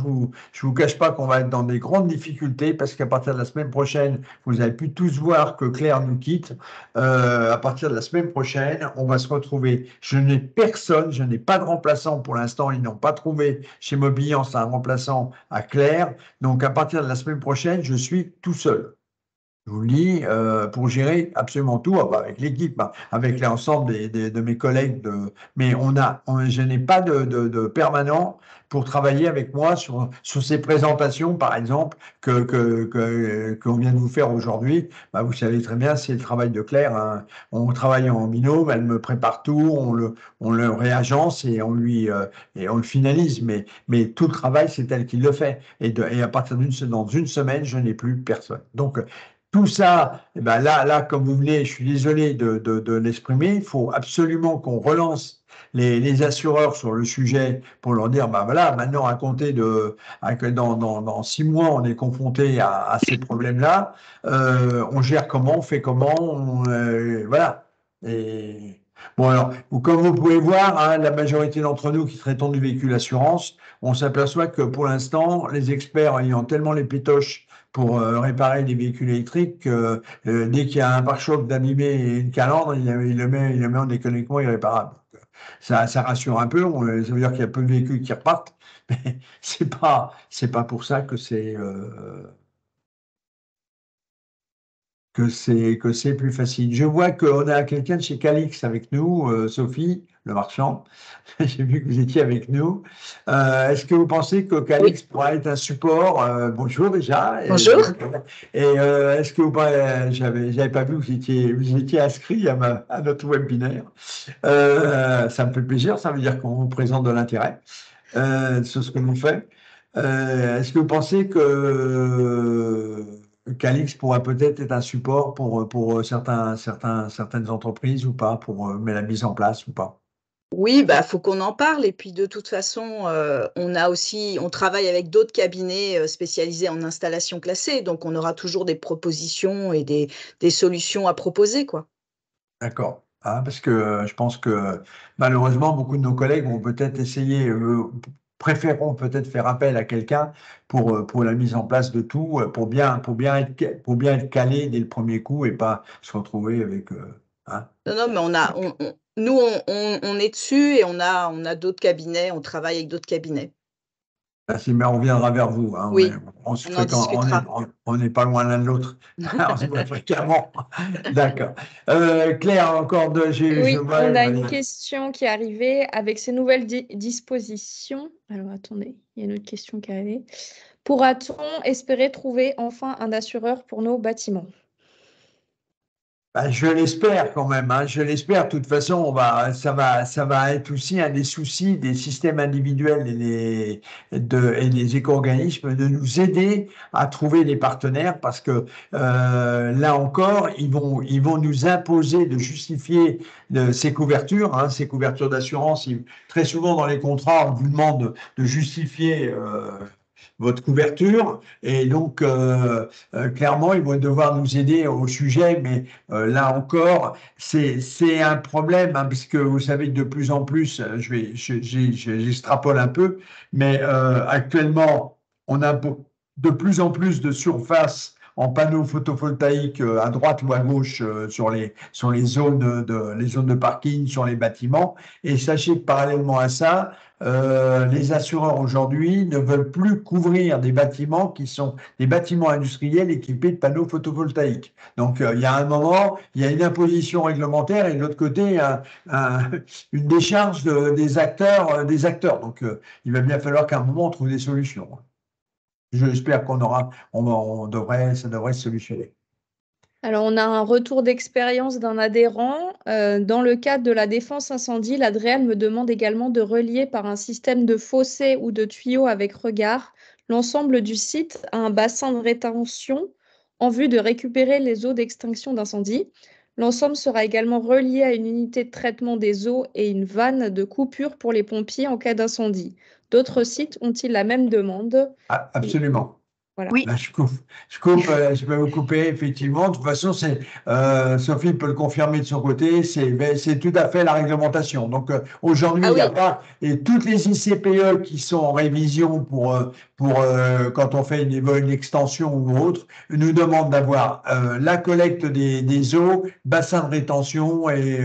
je vous cache pas qu'on va être dans des grandes difficultés, parce qu'à partir de la semaine prochaine, vous avez pu tous voir que Claire nous quitte. À partir de la semaine prochaine, on va se retrouver. Je n'ai personne, je n'ai pas de remplaçant pour l'instant. Ils n'ont pas trouvé chez Mobiliance un remplaçant à Claire. Donc, à partir de la semaine prochaine, je suis tout seul. Je vous le dis, pour gérer absolument tout, avec l'équipe, avec l'ensemble de mes collègues. Mais je n'ai pas de permanent pour travailler avec moi sur ces présentations, par exemple, qu'on vient de vous faire aujourd'hui. Bah, vous savez très bien, c'est le travail de Claire. Hein. On travaille en binôme, elle me prépare tout, on le réagence et on le finalise. Mais tout le travail, c'est elle qui le fait. Et à partir dans une semaine, je n'ai plus personne. Donc, tout ça, eh ben là, comme vous venez, je suis désolé de l'exprimer, il faut absolument qu'on relance les assureurs sur le sujet pour leur dire, bah voilà, maintenant dans 6 mois, on est confronté à ces problèmes-là, on gère comment, on fait comment, voilà. Et, bon alors, comme vous pouvez voir, hein, la majorité d'entre nous qui traitons du véhicule assurance, on s'aperçoit que pour l'instant, les experts ayant tellement les pétoches pour réparer les véhicules électriques. Dès qu'il y a un pare-choc d'abîmé et une calandre, il le met en déconnectement irréparable. Ça rassure un peu, ça veut dire qu'il y a peu de véhicules qui repartent, mais c'est pas pour ça que c'est plus facile. Je vois qu'on a quelqu'un de chez Calix avec nous, Sophie, le marchand. J'ai vu que vous étiez avec nous. Est-ce que vous pensez que Oui, Calix pourra être un support? Bonjour déjà. bonjour. Est-ce que j'avais pas vu que vous étiez inscrit à notre webinaire. Ça me fait plaisir, ça veut dire qu'on vous présente de l'intérêt sur ce que l'on fait. Est-ce que vous pensez que Calix pourrait peut-être être un support pour certaines entreprises ou pas, pour mettre la mise en place ou pas? Oui, bah, faut qu'on en parle et puis de toute façon, on travaille avec d'autres cabinets, spécialisés en installation classée, donc on aura toujours des propositions et des solutions à proposer, quoi. D'accord. Ah, parce que je pense que malheureusement, beaucoup de nos collègues vont peut-être essayer, préféreront peut-être faire appel à quelqu'un pour la mise en place de tout, pour bien être calé dès le premier coup et pas se retrouver avec. Hein. Non, non, mais nous, on est dessus et on a d'autres cabinets, on travaille avec d'autres cabinets. Mais on reviendra vers vous. Hein, Oui, on en discutera. on n'est pas loin l'un de l'autre. On se voit fréquemment. D'accord. Claire, encore deux. Je Oui, vois. on a une question qui est arrivée avec ces nouvelles dispositions. Alors attendez, il y a une autre question qui est arrivée. Pourra-t-on espérer trouver enfin un assureur pour nos bâtiments? Ben, je l'espère quand même, hein, je l'espère. De toute façon, ça va être aussi un des soucis des systèmes individuels et des éco-organismes de nous aider à trouver des partenaires parce que là encore, ils vont nous imposer de justifier ces couvertures, hein, ces couvertures d'assurance. Très souvent dans les contrats, on vous demande de justifier votre couverture et donc clairement, ils vont devoir nous aider au sujet, mais là encore, c'est un problème, hein, parce que vous savez que de plus en plus, j'extrapole un peu, mais actuellement, on a de plus en plus de surface en panneaux photovoltaïques à droite ou à gauche sur les zones de parking, sur les bâtiments. Et sachez que parallèlement à ça, les assureurs aujourd'hui ne veulent plus couvrir des bâtiments qui sont des bâtiments industriels équipés de panneaux photovoltaïques. Donc, il y a un moment, il y a une imposition réglementaire et de l'autre côté, une décharge des acteurs, des acteurs. Donc, il va bien falloir qu'à un moment, on trouve des solutions. J'espère ça devrait se solutionner. Alors, on a un retour d'expérience d'un adhérent. Dans le cadre de la défense incendie, l'Adréal me demande également de relier par un système de fossé ou de tuyaux avec regard l'ensemble du site à un bassin de rétention en vue de récupérer les eaux d'extinction d'incendie. L'ensemble sera également relié à une unité de traitement des eaux et une vanne de coupure pour les pompiers en cas d'incendie. D'autres sites ont-ils la même demande? Ah, absolument. Voilà. Oui. Là, je je peux vous couper, effectivement. De toute façon, Sophie peut le confirmer de son côté, c'est tout à fait la réglementation. Donc, aujourd'hui, il n'y a pas, et toutes les ICPE qui sont en révision quand on fait une extension ou autre, nous demandent d'avoir la collecte des eaux, bassin de rétention, et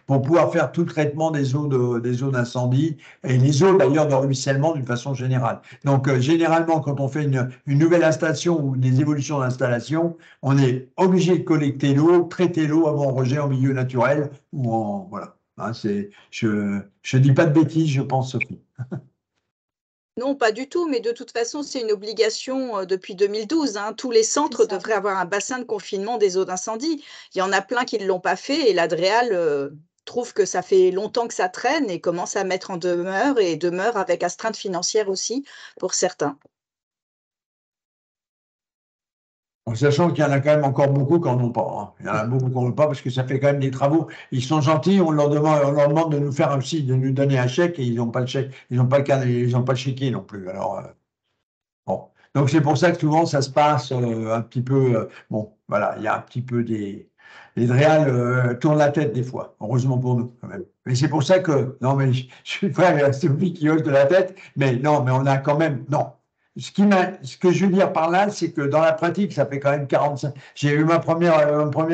pour pouvoir faire tout traitement des eaux d'incendie, et les eaux d'ailleurs de ruissellement d'une façon générale. Donc, généralement, quand on fait une nouvelle installation ou des évolutions d'installation, on est obligé de collecter l'eau, traiter l'eau avant rejet en milieu naturel ou voilà. Hein, je dis pas de bêtises, je pense, Sophie. Non, pas du tout, mais de toute façon, c'est une obligation depuis 2012. Hein. Tous les centres devraient avoir un bassin de confinement des eaux d'incendie. Il y en a plein qui ne l'ont pas fait et l'Adréal trouve que ça fait longtemps que ça traîne et commence à mettre en demeure et demeure avec astreinte financière aussi pour certains. En sachant qu'il y en a quand même encore beaucoup qui n'en ont pas. Hein. Il y en a beaucoup qui n'en ont pas parce que ça fait quand même des travaux. Ils sont gentils, on leur demande de nous faire aussi, de nous donner un chèque et ils n'ont pas le chèque, ils n'ont pas le chéquier non plus. Alors, bon. Donc c'est pour ça que souvent ça se passe un petit peu. Bon, voilà, il y a un petit peu les Dreal tournent la tête des fois, heureusement pour nous quand même. Mais c'est pour ça que, non, mais je suis frère à Sophie qui hoche de la tête, mais non, mais on a quand même, non. Ce que je veux dire par là, c'est que dans la pratique, ça fait quand même 45. J'ai eu mon premier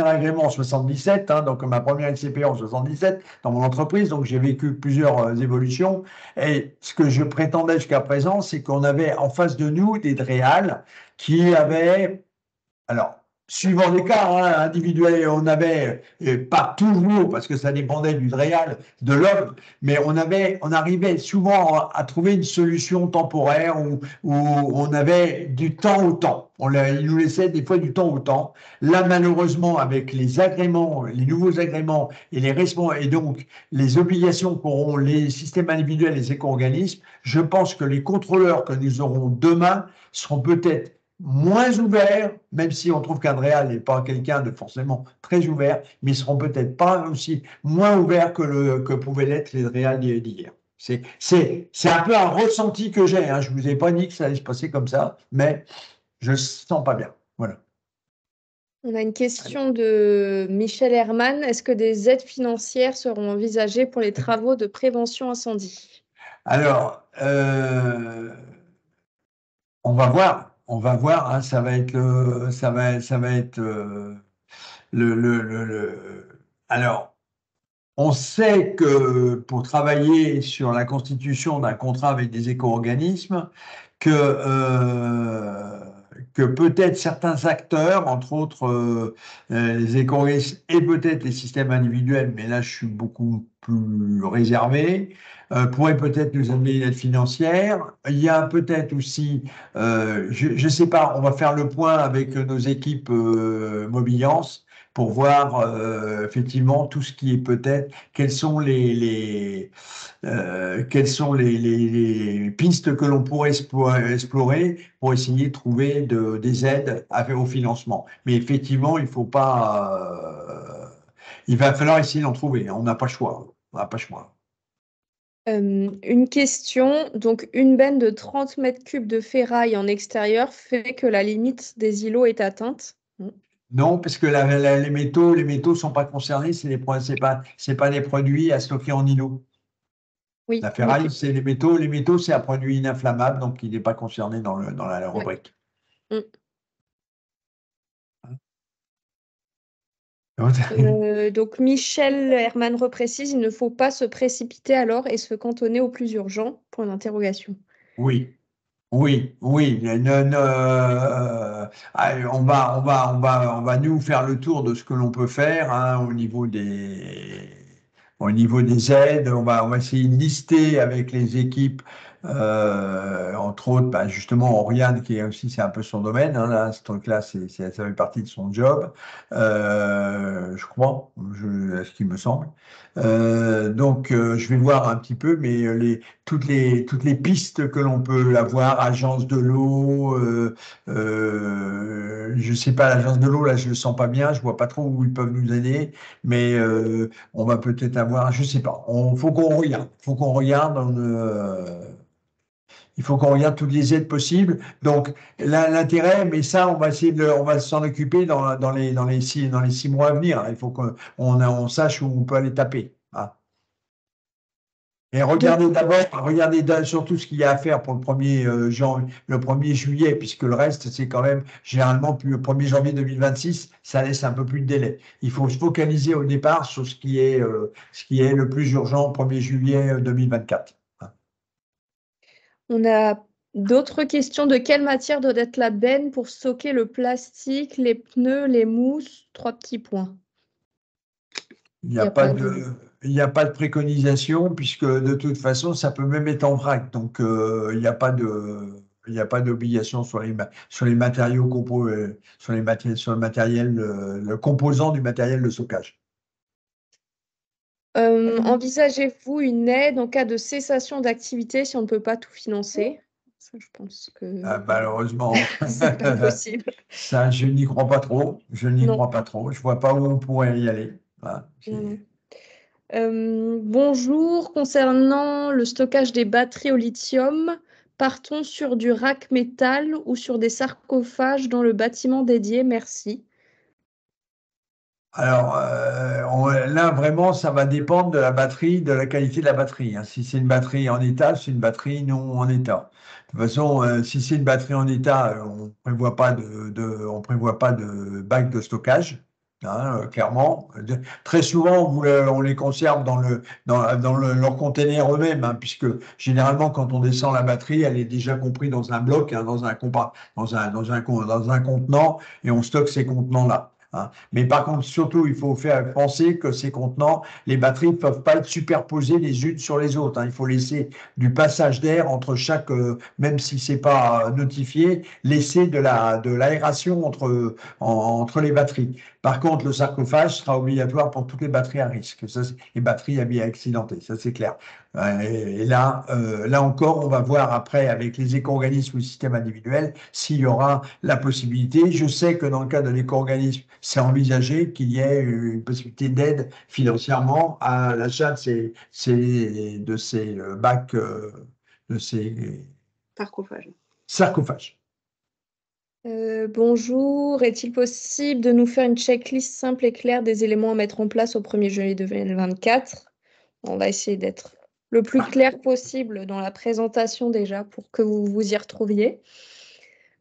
agrément en 77, hein, donc ma première LCP en 77 dans mon entreprise, donc j'ai vécu plusieurs évolutions. Et ce que je prétendais jusqu'à présent, c'est qu'on avait en face de nous des DREAL qui avaient, alors, suivant les cas individuels, on avait, pas toujours, parce que ça dépendait du DREAL, de l'homme, mais on arrivait souvent à trouver une solution temporaire où on avait du temps au temps. Il nous laissait des fois du temps au temps. Là, malheureusement, avec les agréments, les nouveaux agréments et donc les obligations qu'auront les systèmes individuels, les éco-organismes, je pense que les contrôleurs que nous aurons demain seront peut-être moins ouverts, même si on trouve qu'Andréal n'est pas quelqu'un de forcément très ouvert, mais ils seront peut-être pas aussi moins ouverts que pouvaient l'être les Réals d'hier. C'est un peu un ressenti que j'ai. Hein. Je ne vous ai pas dit que ça allait se passer comme ça, mais je ne sens pas bien. Voilà. On a une question de Michel Herman. Est-ce que des aides financières seront envisagées pour les travaux de prévention incendie? Alors, on va voir. On va voir, hein, ça va être alors, on sait que pour travailler sur la constitution d'un contrat avec des éco-organismes, que peut-être certains acteurs, entre autres les éco-organismes et peut-être les systèmes individuels, mais là je suis beaucoup plus réservé, pourraient peut-être nous amener une aide financière. Il y a peut-être aussi, je ne sais pas, on va faire le point avec nos équipes Mobiliance pour voir effectivement tout ce qui est peut-être, quelles sont les pistes que l'on pourrait explorer pour essayer de trouver des aides au financement. Mais effectivement, il faut pas, il va falloir essayer d'en trouver. On n'a pas le choix. On n'a pas le choix. Une question. Donc, une benne de 30 mètres cubes de ferraille en extérieur fait que la limite des îlots est atteinte? Non, parce que les métaux sont pas concernés. C'est pas des produits à stocker en îlot. Oui, La ferraille, c'est les métaux. Les métaux, c'est un produit ininflammable, donc il n'est pas concerné dans la rubrique. Mm. Ouais. Donc, Michel Herman reprécise, il ne faut pas se précipiter alors et se cantonner au plus urgent, point d'interrogation. Oui, oui. On va nous faire le tour de ce que l'on peut faire hein, au niveau des aides. On va essayer de lister avec les équipes, entre autres, bah, justement, Oriane, qui est aussi, c'est un peu son domaine. Hein, là, ce truc-là, ça fait partie de son job, je crois, à ce qui me semble. Donc, je vais voir un petit peu, mais toutes les pistes que l'on peut avoir, agence de l'eau, je sais pas, l'agence de l'eau, là, je le sens pas bien, je vois pas trop où ils peuvent nous aider, mais on va peut-être avoir, je sais pas, faut qu'on regarde, il faut qu'on regarde toutes les aides possibles. Donc, l'intérêt, mais ça, on va s'en occuper dans les 6 mois à venir. Il faut on sache où on peut aller taper. Hein. Et regardez surtout ce qu'il y a à faire pour le 1er juillet, puisque le reste, c'est quand même généralement plus le 1er janvier 2026, ça laisse un peu plus de délai. Il faut se focaliser au départ sur ce qui est le plus urgent 1er juillet 2024. On a d'autres questions. De quelle matière doit être la benne pour stocker le plastique, les pneus, les mousses? 3 petits points. Il n'y a pas de préconisation, puisque de toute façon, ça peut même être en vrac. Donc, il n'y a pas d'obligation sur les matériaux sur le matériel, le composant du matériel de stockage. Envisagez-vous une aide en cas de cessation d'activité si on ne peut pas tout financer? Ça, je pense que Malheureusement, c'est pas possible. ça, je n'y crois pas trop. Je n'y Non. crois pas trop. Je vois pas où on pourrait y aller. Voilà, Non. Bonjour, concernant le stockage des batteries au lithium, partons sur du rack métal ou sur des sarcophages dans le bâtiment dédié? Merci. Alors là, vraiment, ça va dépendre de la batterie, de la qualité de la batterie. Hein. Si c'est une batterie en état, c'est une batterie non en état. De toute façon, si c'est une batterie en état, on prévoit pas de bac de stockage. Hein, clairement. Très souvent, on les conserve leur conteneur eux-mêmes, hein, puisque généralement, quand on descend la batterie, elle est déjà comprise dans un bloc, hein, dans un contenant, et on stocke ces contenants-là. Hein. Mais par contre, surtout, il faut faire penser que ces contenants, les batteries ne peuvent pas être superposées les unes sur les autres. Hein. Il faut laisser du passage d'air entre chaque, même si c'est pas notifié, laisser de l'aération entre les batteries. Par contre, le sarcophage sera obligatoire pour toutes les batteries à risque. Ça, les batteries à accidentées, ça c'est clair. Et là encore, on va voir après avec les éco-organismes ou le système individuel s'il y aura la possibilité. Je sais que dans le cas de l'éco-organisme, c'est envisagé qu'il y ait une possibilité d'aide financièrement à l'achat de ces bacs, de ces sarcophages. Bonjour, est-il possible de nous faire une checklist simple et claire des éléments à mettre en place au 1er juillet 2024? On va essayer d'être le plus clair possible dans la présentation déjà pour que vous vous y retrouviez.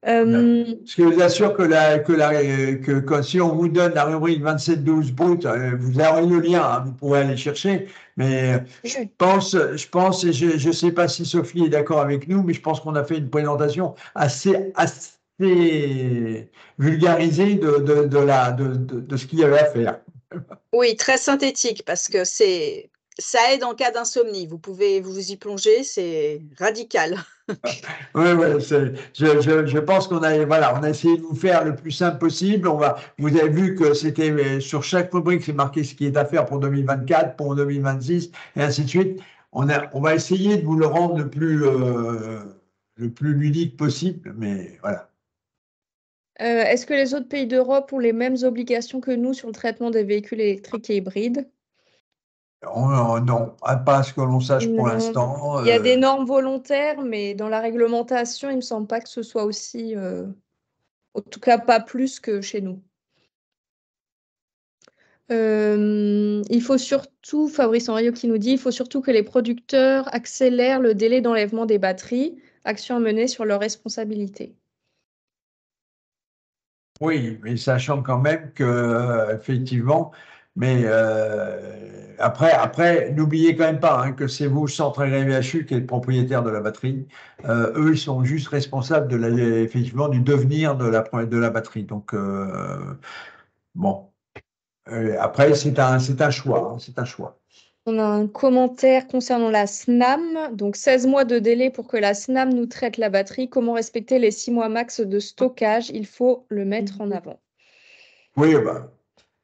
Je vous assure que si on vous donne la rubrique 2712 brut, vous aurez le lien, hein, vous pourrez aller chercher. Mais je pense, et je ne sais pas si Sophie est d'accord avec nous, mais je pense qu'on a fait une présentation assez vulgarisée de ce qu'il y avait à faire. Oui, très synthétique parce que c'est Ça aide en cas d'insomnie. Vous pouvez vous y plonger, c'est radical. Oui, ouais, je pense qu'on a, voilà, on a essayé de vous faire le plus simple possible. Vous avez vu que c'était sur chaque rubrique, c'est marqué ce qui est à faire pour 2024, pour 2026, et ainsi de suite. On va essayer de vous le rendre le plus ludique possible, mais voilà. Est-ce que les autres pays d'Europe ont les mêmes obligations que nous sur le traitement des véhicules électriques et hybrides? Non, pas ce que l'on sache pour Non. l'instant. Il y a des normes volontaires, mais dans la réglementation, il ne me semble pas que ce soit aussi, en tout cas pas plus que chez nous. Il faut surtout, Fabrice Henriot qui nous dit, il faut surtout que les producteurs accélèrent le délai d'enlèvement des batteries, action à mener sur leur responsabilité. Oui, mais sachant quand même que, effectivement, mais après, n'oubliez quand même pas hein, que c'est vous, Centre VHU, qui est le propriétaire de la batterie. Eux, ils sont juste responsables effectivement, du devenir de la batterie. Donc, bon, après, c'est un choix. Hein, c'est un choix. On a un commentaire concernant la SNAM. Donc, 16 mois de délai pour que la SNAM nous traite la batterie. Comment respecter les 6 mois max de stockage? Il faut le mettre en avant. Oui, bah,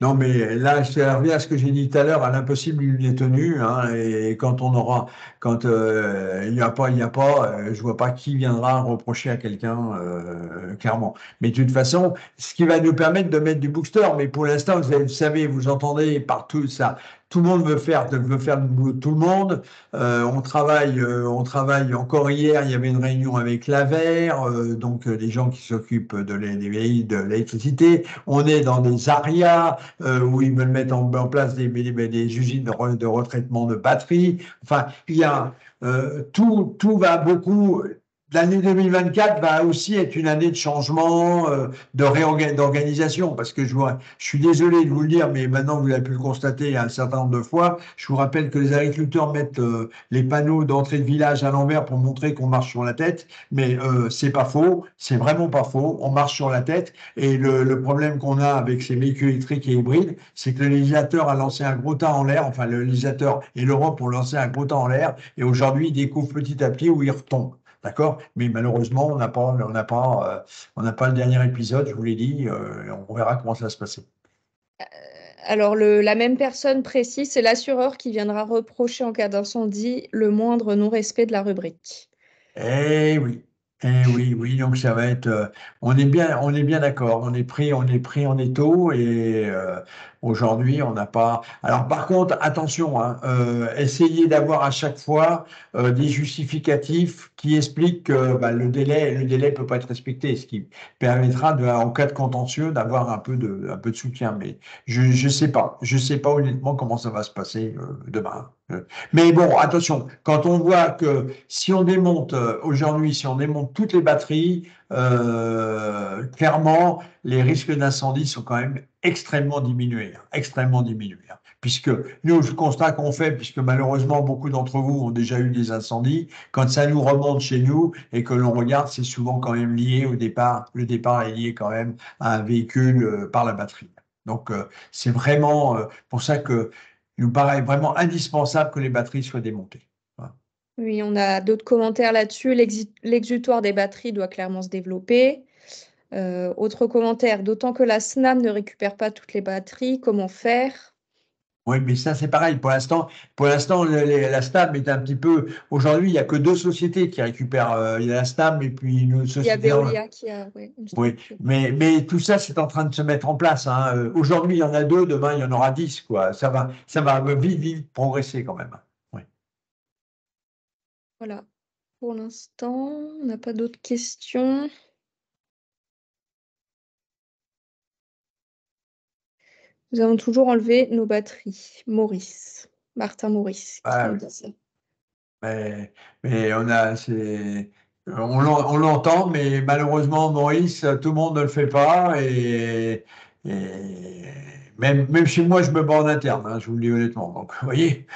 non, mais là, je reviens à ce que j'ai dit tout à l'heure, à l'impossible, il est tenu. Hein, et quand il y a pas, je vois pas qui viendra reprocher à quelqu'un, clairement. Mais de toute façon, ce qui va nous permettre de mettre du booster. Mais pour l'instant, vous savez, vous entendez partout ça. Tout le monde veut faire le boulot de tout le monde. On travaille. Encore hier, il y avait une réunion avec l'AVER, donc les gens qui s'occupent de l'électricité. On est dans des arias où ils veulent mettre en place des usines de retraitement de batteries. Enfin, tout va beaucoup. L'année 2024 va aussi être une année de changement, d'organisation, parce que je suis désolé de vous le dire, mais maintenant vous l'avez pu le constater un certain nombre de fois. Je vous rappelle que les agriculteurs mettent les panneaux d'entrée de village à l'envers pour montrer qu'on marche sur la tête, mais c'est pas faux, c'est vraiment pas faux. On marche sur la tête, et le problème qu'on a avec ces véhicules électriques et hybrides, c'est que le législateur a lancé un gros tas en l'air, enfin le législateur et l'Europe ont lancé un gros tas en l'air, et aujourd'hui ils découvrent petit à petit où ils retombent. D'accord? Mais malheureusement, on n'a pas le dernier épisode, je vous l'ai dit, on verra comment ça va se passer. Alors, la même personne précise, c'est l'assureur qui viendra reprocher en cas d'incendie le moindre non-respect de la rubrique. Eh oui, eh oui, oui, donc ça va être, on est bien d'accord, on est pris en étau et aujourd'hui on n'a pas. Alors par contre, attention, hein, essayez d'avoir à chaque fois des justificatifs qui expliquent que bah, le délai peut pas être respecté, ce qui permettra en cas de contentieux d'avoir un peu de soutien. Mais je sais pas honnêtement comment ça va se passer demain. Mais bon, attention, quand on voit que si on démonte aujourd'hui, si on démonte toutes les batteries, clairement, les risques d'incendie sont quand même extrêmement diminués, hein, extrêmement diminués. Hein. Puisque nous, le constat qu'on fait, puisque malheureusement beaucoup d'entre vous ont déjà eu des incendies, quand ça nous remonte chez nous et que l'on regarde, c'est souvent quand même lié au départ. Le départ est lié quand même à un véhicule par la batterie. Donc, c'est vraiment pour ça que il nous paraît vraiment indispensable que les batteries soient démontées. Voilà. Oui, on a d'autres commentaires là-dessus. L'exutoire des batteries doit clairement se développer. Autre commentaire, d'autant que la SNAM ne récupère pas toutes les batteries, comment faire? Oui, mais ça, c'est pareil. Pour l'instant, la SNAM est un petit peu. Aujourd'hui, il n'y a que deux sociétés qui récupèrent. Il y a la SNAM et puis une autre Il y a société. Veolia qui a une Oui, structure. mais tout ça, c'est en train de se mettre en place. Hein. Aujourd'hui, il y en a deux, demain, il y en aura 10, quoi. Ça va vite, vite progresser quand même. Oui. Voilà. Pour l'instant, on n'a pas d'autres questions. Nous avons toujours enlevé nos batteries. Maurice. Martin Maurice qui Ah, nous oui. dit ça. Mais on l'entend, mais malheureusement, Maurice, tout le monde ne le fait pas. Et même chez moi, je me bats en interne, hein, je vous le dis honnêtement. Donc, vous voyez,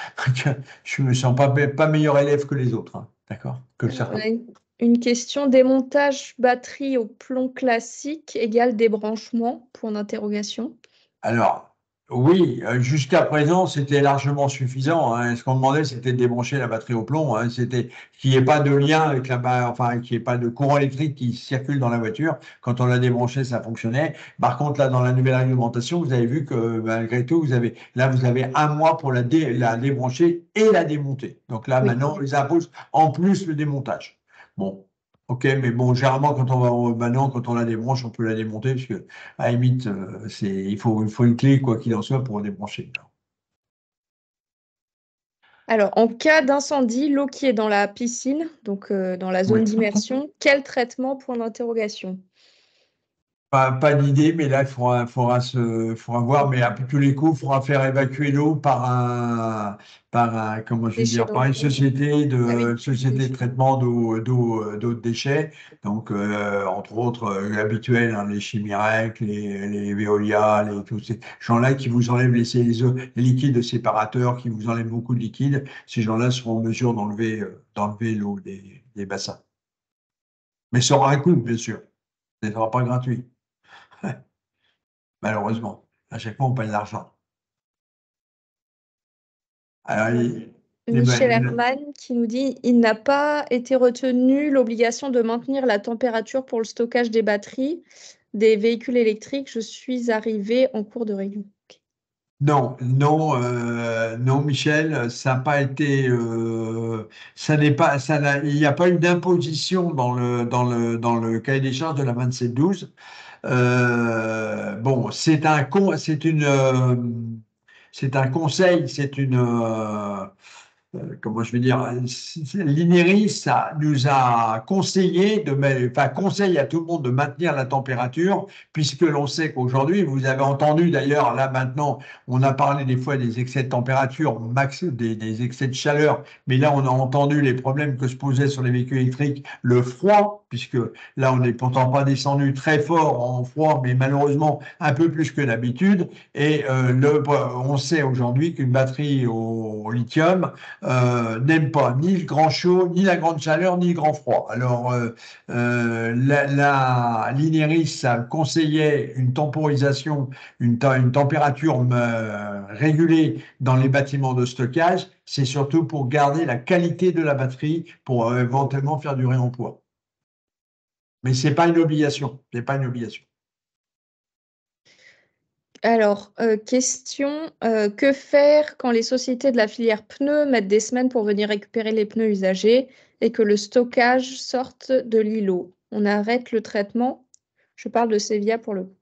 je ne me sens pas meilleur élève que les autres, hein, d'accord? Que Alors, on certains. a une question. Démontage batterie au plomb classique égale débranchement? Point d'interrogation. Alors, Oui, jusqu'à présent, c'était largement suffisant, hein. Ce qu'on demandait, c'était de débrancher la batterie au plomb, hein. C'était qu'il n'y ait pas de lien avec enfin, qu'il n'y ait pas de courant électrique qui circule dans la voiture. Quand on l'a débranché, ça fonctionnait. Par contre, là, dans la nouvelle réglementation, vous avez vu que malgré tout, vous avez un mois pour la débrancher et la démonter. Donc là, Oui. maintenant, ils imposent en plus le démontage. Bon, ok, mais bon, généralement, maintenant, quand on la débranche, on peut la démonter parce que à la limite, il faut une clé, quoi qu'il en soit, pour débrancher. Alors, en cas d'incendie, l'eau qui est dans la piscine, donc dans la zone Oui. d'immersion, quel traitement? Point d'interrogation. Pas d'idée, mais là, faudra voir, mais à tous les coups, il faudra faire évacuer l'eau comment je vais Déchets dire, par une dangereux. Ah oui, société de déchets. traitement d'eau de déchets. Donc, entre autres, habituels, hein, les Chimyrec, les Veolia, tous ces gens-là qui vous enlèvent les liquides séparateurs, qui vous enlèvent beaucoup de liquide. Ces gens-là seront en mesure d'enlever l'eau des bassins. Mais ça aura un coût, bien sûr. Ce ne sera pas gratuit. Malheureusement. À chaque fois, on paye de l'argent. Alors, Michel Herman qui nous dit il n'a pas été retenu l'obligation de maintenir la température pour le stockage des batteries des véhicules électriques. Je suis arrivé en cours de réunion. non, non, non, Michel, ça n'a pas été, ça n'est pas, il n'y a pas eu d'imposition dans le cahier des charges de la 2712. Bon, c'est un conseil, comment je vais dire, l'INERIS nous a conseillé enfin conseille à tout le monde de maintenir la température, puisque l'on sait qu'aujourd'hui, vous avez entendu d'ailleurs, là maintenant, on a parlé des fois des excès de température, des excès de chaleur, mais là on a entendu les problèmes que se posaient sur les véhicules électriques, le froid, puisque là on n'est pourtant pas descendu très fort en froid, mais malheureusement un peu plus que d'habitude, et on sait aujourd'hui qu'une batterie au lithium, n'aime pas ni le grand chaud, ni la grande chaleur, ni le grand froid. Alors, l'INERIS a conseillé une temporisation, une température régulée dans les bâtiments de stockage. C'est surtout pour garder la qualité de la batterie, pour éventuellement faire du réemploi. Mais ce n'est pas une obligation. C'est pas une obligation. Alors, question, que faire quand les sociétés de la filière pneus mettent des semaines pour venir récupérer les pneus usagés et que le stockage sorte de l'îlot? On arrête le traitement? Je parle de Sevilla pour le coup.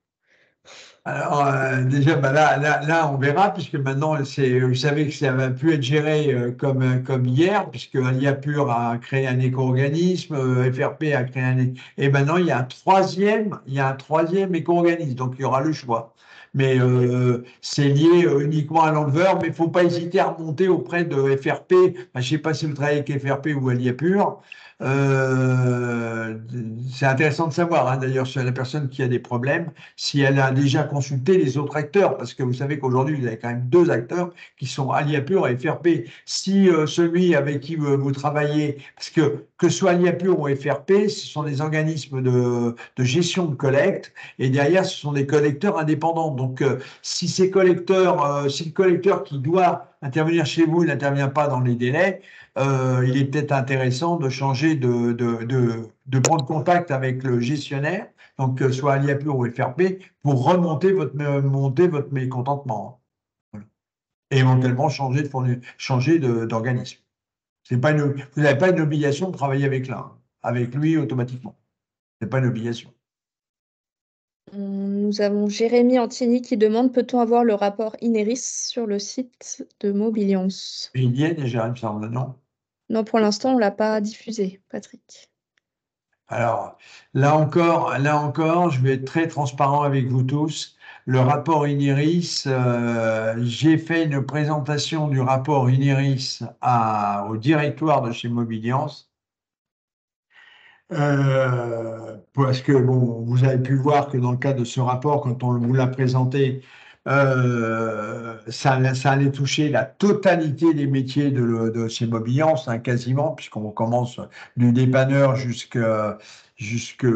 Alors, déjà, bah là, on verra, puisque maintenant, vous savez que ça va plus être géré comme hier, puisque Aliapur a créé un éco-organisme, FRP a créé et maintenant, il y a un troisième éco-organisme, donc il y aura le choix. Mais c'est lié uniquement à l'enleveur, mais il ne faut pas hésiter à remonter auprès de FRP. Je ne sais pas si vous travaillez avec FRP ou Aliapur. C'est intéressant de savoir, hein, d'ailleurs, sur la personne qui a des problèmes, si elle a déjà consulté les autres acteurs, parce que vous savez qu'aujourd'hui, vous avez quand même deux acteurs qui sont Aliapur et FRP. Si celui avec qui vous travaillez, parce que ce soit Aliapur ou FRP, ce sont des organismes de gestion de collecte, et derrière, ce sont des collecteurs indépendants. Donc, si si le collecteur qui doit intervenir chez vous n'intervient pas dans les délais, il est peut-être intéressant de changer de prendre contact avec le gestionnaire, donc soit Aliapur ou FRP, pour monter votre mécontentement, hein. Voilà. Et éventuellement changer d'organisme. Vous n'avez pas une obligation de travailler avec l'un, hein, avec lui automatiquement. Ce n'est pas une obligation. Nous avons Jérémy Antini qui demande peut-on avoir le rapport INERIS sur le site de Mobiliance? Et il y est déjà, il me semble, non? Non, pour l'instant, on ne l'a pas diffusé, Patrick. Alors, là encore, je vais être très transparent avec vous tous. Le rapport INERIS, j'ai fait une présentation du rapport INERIS au directoire de chez Mobiliance. Parce que bon, vous avez pu voir que dans le cadre de ce rapport, quand on vous l'a présenté, ça allait toucher la totalité des métiers de chez Mobiliance, hein, quasiment, puisqu'on commence du dépanneur jusqu'au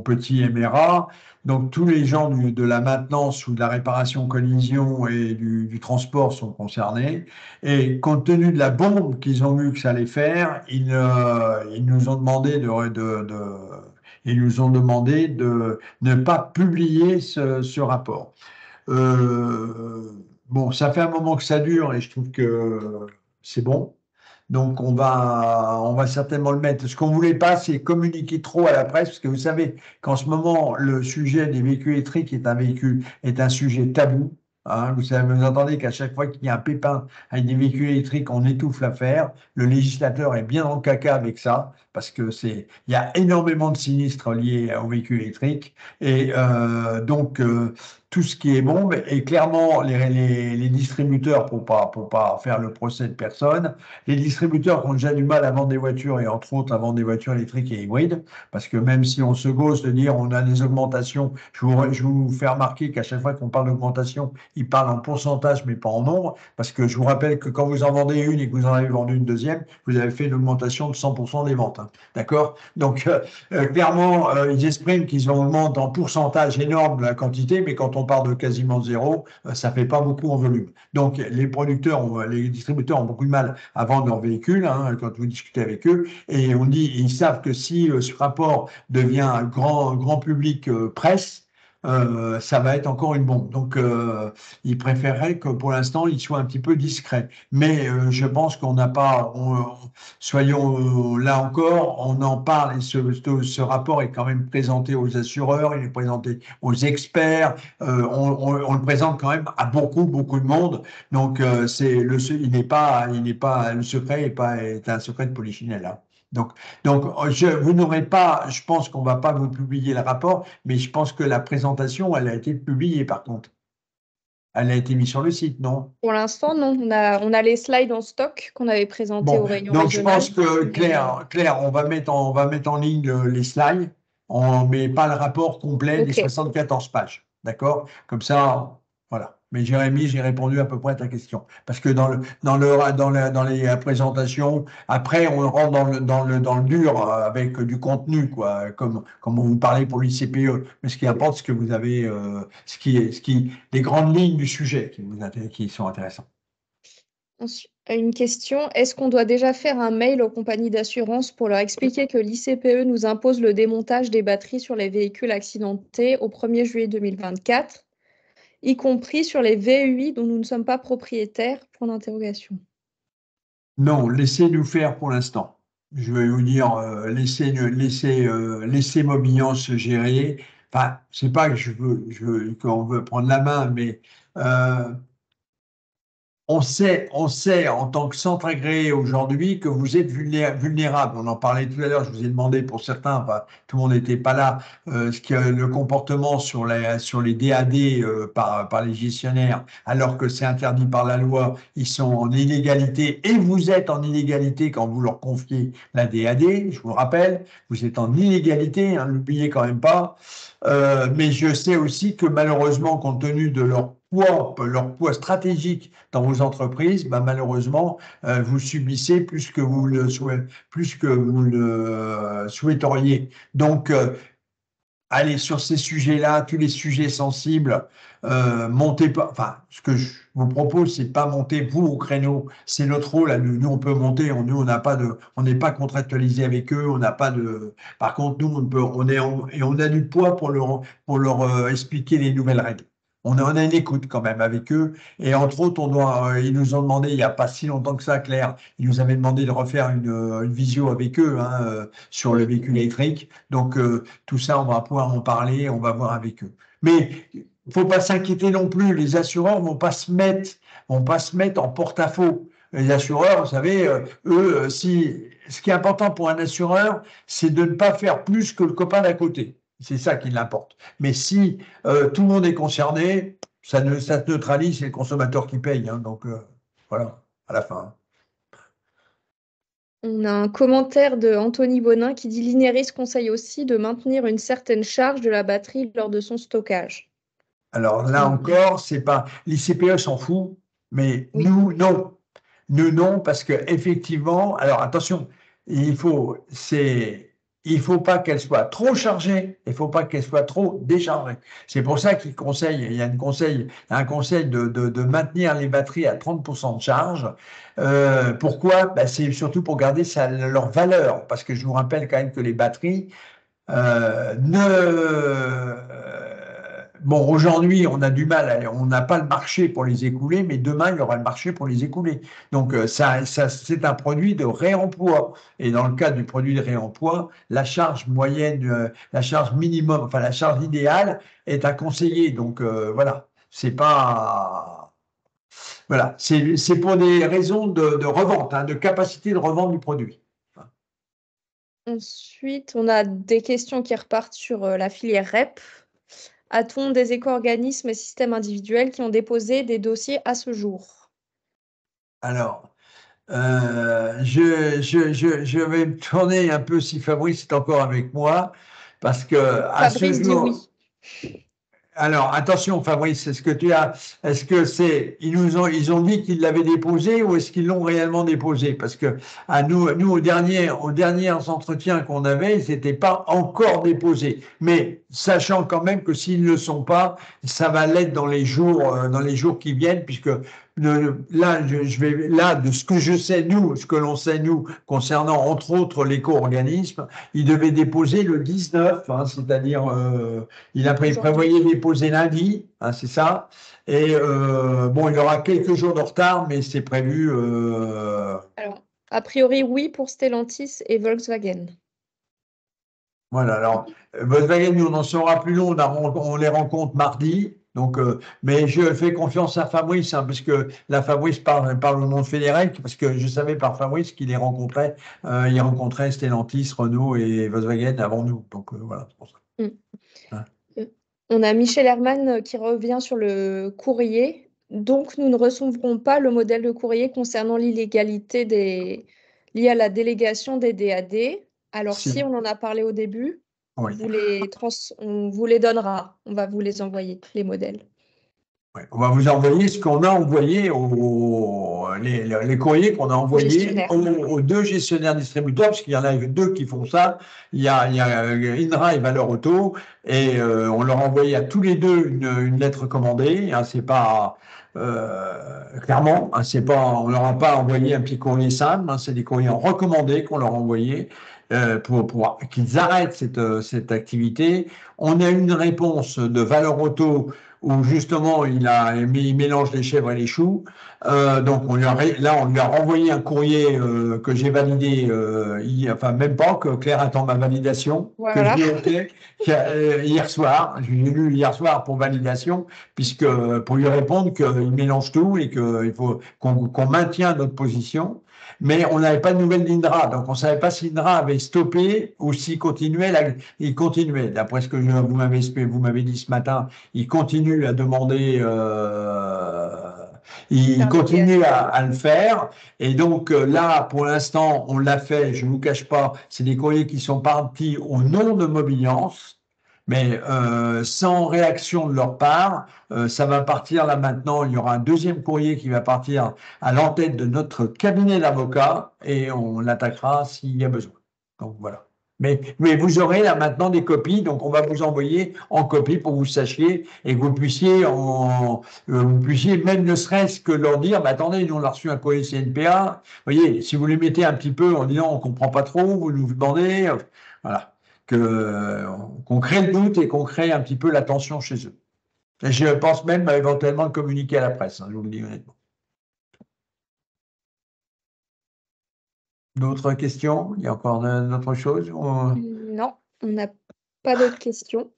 petit MRA. Donc tous les gens de la maintenance ou de la réparation collision et du transport sont concernés. Et compte tenu de la bombe qu'ils ont vu que ça allait faire, ils nous ont demandé ils nous ont demandé de ne pas publier ce rapport. Euh, bon, ça fait un moment que ça dure et je trouve que c'est bon. Donc, on va certainement le mettre. Ce qu'on ne voulait pas, c'est communiquer trop à la presse, parce que vous savez qu'en ce moment, le sujet des véhicules électriques est un sujet tabou. Hein. Vous savez, vous entendez qu'à chaque fois qu'il y a un pépin avec des véhicules électriques, on étouffe l'affaire. Le législateur est bien dans le caca avec ça, parce que il y a énormément de sinistres liés aux véhicules électriques. Et tout ce qui est bombe, et clairement, les distributeurs, pour pas faire le procès de personne, les distributeurs qui ont déjà du mal à vendre des voitures et entre autres à vendre des voitures électriques et hybrides, parce que même si on se gausse de dire on a des augmentations, je vous fais remarquer qu'à chaque fois qu'on parle d'augmentation, ils parlent en pourcentage mais pas en nombre, parce que je vous rappelle que quand vous en vendez une et que vous en avez vendu une deuxième, vous avez fait une augmentation de 100% des ventes. Hein. D'accord? Donc clairement, ils expriment qu'ils augmentent en pourcentage énorme la quantité, mais quand on parle de quasiment zéro, ça fait pas beaucoup en volume. Donc les les distributeurs ont beaucoup de mal à vendre leurs véhicules, hein, quand vous discutez avec eux, et on dit, ils savent que si ce rapport devient un grand public presse, ça va être encore une bombe. Donc, ils préféreraient que pour l'instant, ils soient un petit peu discrets. Mais je pense qu'on n'a pas, soyons là encore, on en parle et ce rapport est quand même présenté aux assureurs, il est présenté aux experts, on le présente quand même à beaucoup de monde. Donc, il n'est pas, le secret est un secret de polichinelle, hein. Donc, vous n'aurez pas, je pense qu'on va pas vous publier le rapport, mais je pense que la présentation, elle a été publiée par contre. Elle a été mise sur le site, non? Pour l'instant, non. On a les slides en stock qu'on avait présentés Bon, aux réunions donc je régionales. pense que Claire, on va mettre en ligne les slides, on met pas le rapport complet des Ok. 74 pages, d'accord? Comme ça, voilà. Mais Jérémy, j'ai répondu à peu près à ta question. Parce que dans les présentations, après, on rentre dans le dur avec du contenu, quoi, comme on vous parlait pour l'ICPE. Mais ce qui importe, c'est que vous avez les grandes lignes du sujet qui sont intéressantes. Ensuite, une question, est-ce qu'on doit déjà faire un mail aux compagnies d'assurance pour leur expliquer que l'ICPE nous impose le démontage des batteries sur les véhicules accidentés au 1er juillet 2024, y compris sur les VUI dont nous ne sommes pas propriétaires? Point d'interrogation. Non, laissez-nous faire pour l'instant. Je vais vous dire, laissez Mobiliance se gérer. Enfin, c'est pas que qu'on veut prendre la main, mais euh, on sait en tant que centre agréé aujourd'hui que vous êtes vulnérable. On en parlait tout à l'heure, je vous ai demandé pour certains, enfin, tout le monde n'était pas là, le comportement sur les DAD par les gestionnaires, alors que c'est interdit par la loi, ils sont en illégalité et vous êtes en illégalité quand vous leur confiez la DAD, je vous le rappelle, vous êtes en illégalité, hein, n'oubliez quand même pas. Mais je sais aussi que malheureusement, compte tenu de leur poids stratégique dans vos entreprises, bah, malheureusement, vous subissez plus que vous le souhaiteriez. Donc, allez sur ces sujets-là, tous les sujets sensibles, montez pas. Enfin, ce que je vous propose, c'est pas monter vous au créneau. C'est notre rôle. Là, nous, on peut monter. Nous, on n'a pas on n'est pas contractualisé avec eux. On n'a pas de. Par contre, nous, et on a du poids pour leur expliquer les nouvelles règles. On a une écoute quand même avec eux. Et entre autres, ils nous ont demandé, il n'y a pas si longtemps que ça, Claire, ils nous avaient demandé de refaire une visio avec eux, hein, sur le véhicule électrique. Donc, tout ça, on va pouvoir en parler, on va voir avec eux. Mais il ne faut pas s'inquiéter non plus, les assureurs vont pas se mettre en porte-à-faux. Les assureurs, vous savez, eux, ce qui est important pour un assureur, c'est de ne pas faire plus que le copain d'à côté. C'est ça qui l'importe. Mais si tout le monde est concerné, ça se neutralise, c'est le consommateur qui paye. Hein, donc, voilà, à la fin. On a un commentaire de Anthony Bonin qui dit l'Ineris conseille aussi de maintenir une certaine charge de la batterie lors de son stockage. Alors là encore, c'est pas l'ICPE s'en fout, mais Oui. nous non, nous non parce que effectivement, alors attention, il faut pas qu'elle soit trop chargée, il faut pas qu'elle soit trop déchargée. C'est pour ça qu'il conseille, il y a un conseil de maintenir les batteries à 30% de charge. Pourquoi? Ben, c'est surtout pour garder leur valeur, parce que je vous rappelle quand même que les batteries bon, aujourd'hui, on a du mal, on n'a pas le marché pour les écouler, mais demain, il y aura le marché pour les écouler. Donc, c'est un produit de réemploi. Et dans le cas du produit de réemploi, la charge moyenne, la charge minimum, enfin la charge idéale est à conseiller. Donc, voilà, c'est pas. Voilà, c'est pour des raisons de revente, hein, de capacité de revente du produit. Ensuite, on a des questions qui repartent sur la filière REP. A-t-on des éco-organismes et systèmes individuels qui ont déposé des dossiers à ce jour? Alors, je vais me tourner un peu si Fabrice est encore avec moi, parce que à ce Fabrice dit jour, oui. alors attention Fabrice, est-ce que ils ont dit qu'ils l'avaient déposé ou est-ce qu'ils l'ont réellement déposé? Parce que nous aux derniers entretiens qu'on avait, ils n'étaient pas encore déposés. Mais sachant quand même que s'ils ne le sont pas, ça va l'être dans les jours qui viennent, puisque là, de ce que je sais, ce que l'on sait, nous, concernant entre autres l'éco-organisme, il devait déposer le 19, hein, c'est-à-dire, il prévoyait déposer lundi, hein, c'est ça. Et bon, il aura quelques jours de retard, mais c'est prévu. Alors, a priori, oui pour Stellantis et Volkswagen. Voilà, alors, Volkswagen, nous, on en saura plus long, on les rencontre mardi. Donc, mais je fais confiance à Fabrice, hein, parce que là, Fabrice parle au nom de Fédérec, parce que je savais par Fabrice qu'il il rencontrait Stellantis, Renault et Volkswagen avant nous. Donc, voilà, c'est pour ça. Hein. On a Michel Herman qui revient sur le courrier. Donc, nous ne recevrons pas le modèle de courrier concernant l'illégalité liée à la délégation des DAD. Alors, si Si, on en a parlé au début, oui. on vous les donnera. On va vous les envoyer, les modèles. Ouais. On va vous envoyer ce qu'on a envoyé les courriers qu'on a envoyés aux deux gestionnaires distributeurs, parce qu'il y en a deux qui font ça. Il y a Indra et Valeur Auto, et on leur a envoyé à tous les deux une lettre commandée. Hein, c'est pas clairement, hein, c'est pas, on leur a pas envoyé un petit courrier simple. Hein, c'est des courriers recommandés qu'on leur a envoyés pour qu'ils arrêtent cette activité. On a eu une réponse de Valeur Auto où justement il mélange les chèvres et les choux. Donc on lui a renvoyé un courrier que j'ai validé, enfin même pas, que Claire attend ma validation, Voilà. que j'ai hier soir. J'ai lu hier soir pour validation, puisque pour lui répondre qu'il mélange tout et qu'il faut qu'on maintient notre position. Mais on n'avait pas de nouvelles d'Indra, donc on ne savait pas si Indra avait stoppé ou s'il continuait. Il continuait, d'après ce que vous m'avez dit ce matin, il continue à demander, il continue à le faire. Et donc là, pour l'instant, on l'a fait, je ne vous cache pas, c'est des courriers qui sont partis au nom de Mobiliance. Mais sans réaction de leur part, ça va partir là maintenant. Il y aura un deuxième courrier qui va partir à l'entête de notre cabinet d'avocats et on l'attaquera s'il y a besoin. Donc voilà. Mais vous aurez là maintenant des copies, donc on va vous envoyer en copie pour que vous sachiez et que vous puissiez même ne serait-ce que leur dire, bah, attendez, nous on a reçu un courrier CNPA. Vous voyez, si vous les mettez un petit peu en disant on comprend pas trop, vous nous demandez, voilà, qu'on crée le doute et qu'on crée un petit peu la tension chez eux. Et je pense même éventuellement le communiquer à la presse, hein, je vous le dis honnêtement. D'autres questions? Il y a encore d'autres choses? Non, on n'a pas d'autres questions.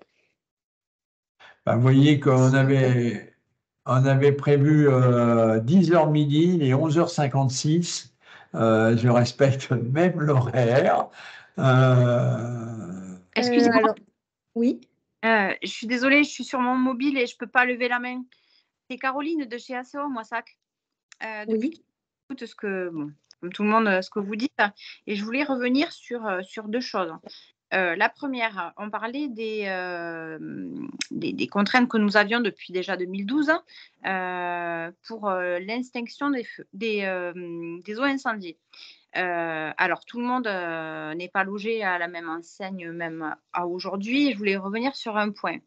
Ben, vous voyez qu'on avait prévu 10h midi, et 11h56. Je respecte même l'horaire. Excusez-moi, Alors, oui. je suis désolée, je suis sur mon mobile et je ne peux pas lever la main. C'est Caroline de chez ACO Moissac. Depuis que j'écoute comme tout le monde, ce que vous dites, et je voulais revenir sur deux choses. La première, on parlait des contraintes que nous avions depuis déjà 2012 pour l'extinction des eaux incendiées. Alors, tout le monde n'est pas logé à la même enseigne, même à aujourd'hui. Je voulais revenir sur un point.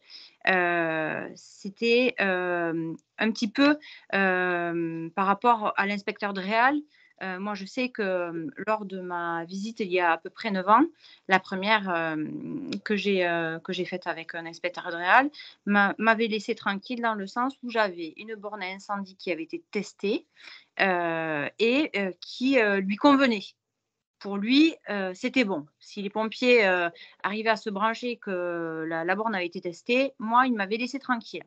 C'était un petit peu par rapport à l'inspecteur de Réal. Moi, je sais que lors de ma visite il y a à peu près 9 ans, la première que j'ai faite avec un inspecteur de Réal m'avait laissé tranquille dans le sens où j'avais une borne à incendie qui avait été testée et qui lui convenait. Pour lui, c'était bon. Si les pompiers arrivaient à se brancher que la borne avait été testée, moi, il m'avait laissé tranquille.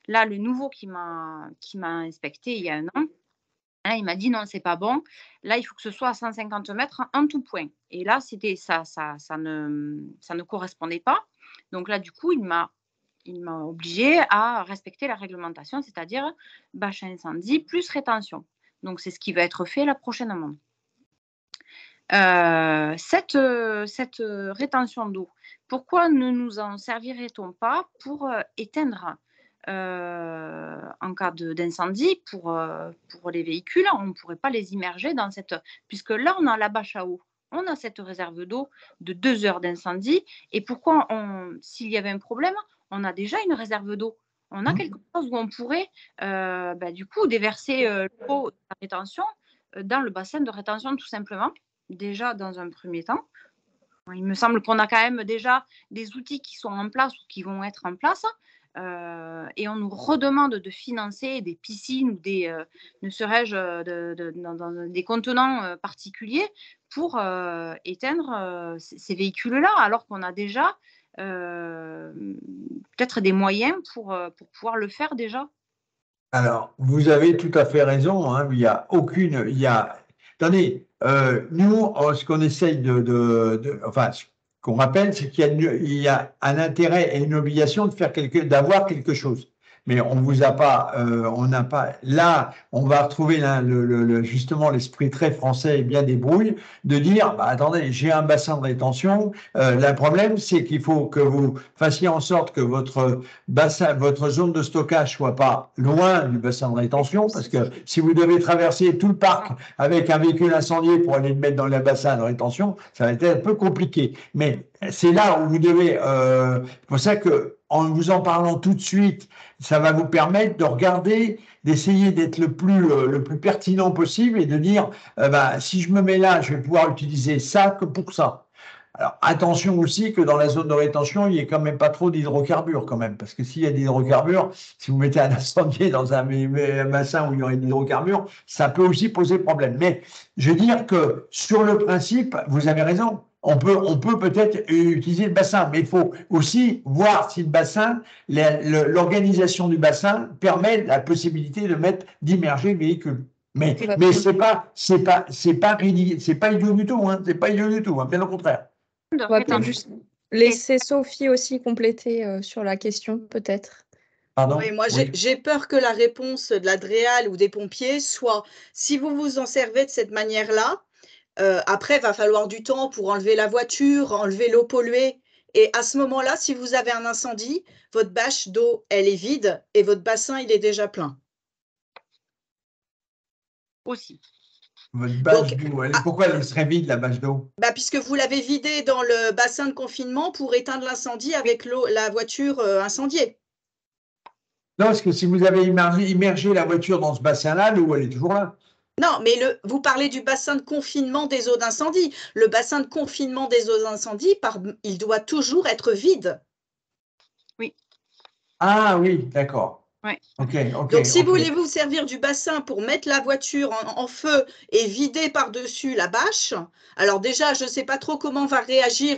Là, le nouveau qui m'a inspecté il y a un an, hein, il m'a dit non, c'est pas bon. Là, il faut que ce soit à 150 mètres en tout point. Et là, c'était ça ne correspondait pas. Donc là, du coup, il m'a obligé à respecter la réglementation, c'est-à-dire bâche à incendie plus rétention. Donc, c'est ce qui va être fait là prochainement. Cette rétention d'eau, pourquoi ne nous en servirait-on pas pour éteindre en cas d'incendie pour les véhicules? On ne pourrait pas les immerger dans cette... Puisque là, on a la bâche à eau, on a cette réserve d'eau de 2 heures d'incendie. Et pourquoi, s'il y avait un problème, on a déjà une réserve d'eau? On a quelque chose où on pourrait, du coup, déverser l'eau de la rétention dans le bassin de rétention, tout simplement, déjà dans un premier temps. Il me semble qu'on a quand même déjà des outils qui sont en place ou qui vont être en place. Et on nous redemande de financer des piscines ou ne serais-je dans des contenants particuliers pour éteindre ces véhicules-là, alors qu'on a déjà peut-être des moyens pour pouvoir le faire déjà. Alors, vous avez tout à fait raison, hein, il y a aucune... Attendez, nous, ce qu'on essaye enfin, ce qu'on rappelle, c'est qu'il y a un intérêt et une obligation d'avoir quelque chose. Mais on vous a pas, on n'a pas. Là, on va retrouver justement l'esprit très français et bien débrouille de dire, bah, attendez, j'ai un bassin de rétention. Le problème, c'est qu'il faut que vous fassiez en sorte que votre bassin, votre zone de stockage soit pas loin du bassin de rétention, parce que si vous devez traverser tout le parc avec un véhicule incendié pour aller le mettre dans le bassin de rétention, ça va être un peu compliqué. Mais c'est là où vous devez. C'est pour ça que en vous en parlant tout de suite, ça va vous permettre de regarder, d'essayer d'être le plus pertinent possible et de dire, si je me mets là, je vais pouvoir utiliser ça que pour ça. Alors, attention aussi que dans la zone de rétention, il n'y ait quand même pas trop d'hydrocarbures quand même, parce que s'il y a des hydrocarbures, si vous mettez un incendié dans un bassin où il y aurait des hydrocarbures, ça peut aussi poser problème. Mais je veux dire que sur le principe, vous avez raison. On peut peut-être utiliser le bassin, mais il faut aussi voir si le bassin, l'organisation du bassin permet la possibilité d'immerger le véhicule. Mais c'est pas idiot du tout, hein, c'est pas idiot du tout, hein, bien au contraire. On va peut-être juste laisser Sophie aussi compléter sur la question, peut-être. Pardon ? Oui, moi, j'ai peur que la réponse de la DREAL ou des pompiers soit, si vous vous en servez de cette manière-là, après, il va falloir du temps pour enlever la voiture, enlever l'eau polluée. Et à ce moment-là, si vous avez un incendie, votre bâche d'eau, elle est vide et votre bassin, il est déjà plein. Aussi. Votre bâche d'eau, pourquoi elle serait vide, la bâche d'eau? Puisque vous l'avez vidée dans le bassin de confinement pour éteindre l'incendie avec la voiture incendiée. Non, parce que si vous avez immergé la voiture dans ce bassin-là, l'eau, elle est toujours là. Non, mais vous parlez du bassin de confinement des eaux d'incendie. Le bassin de confinement des eaux d'incendie, il doit toujours être vide. Oui. Ah oui, d'accord. Ouais. Donc, si vous voulez vous servir du bassin pour mettre la voiture en feu et vider par-dessus la bâche, alors déjà, je ne sais pas trop comment va réagir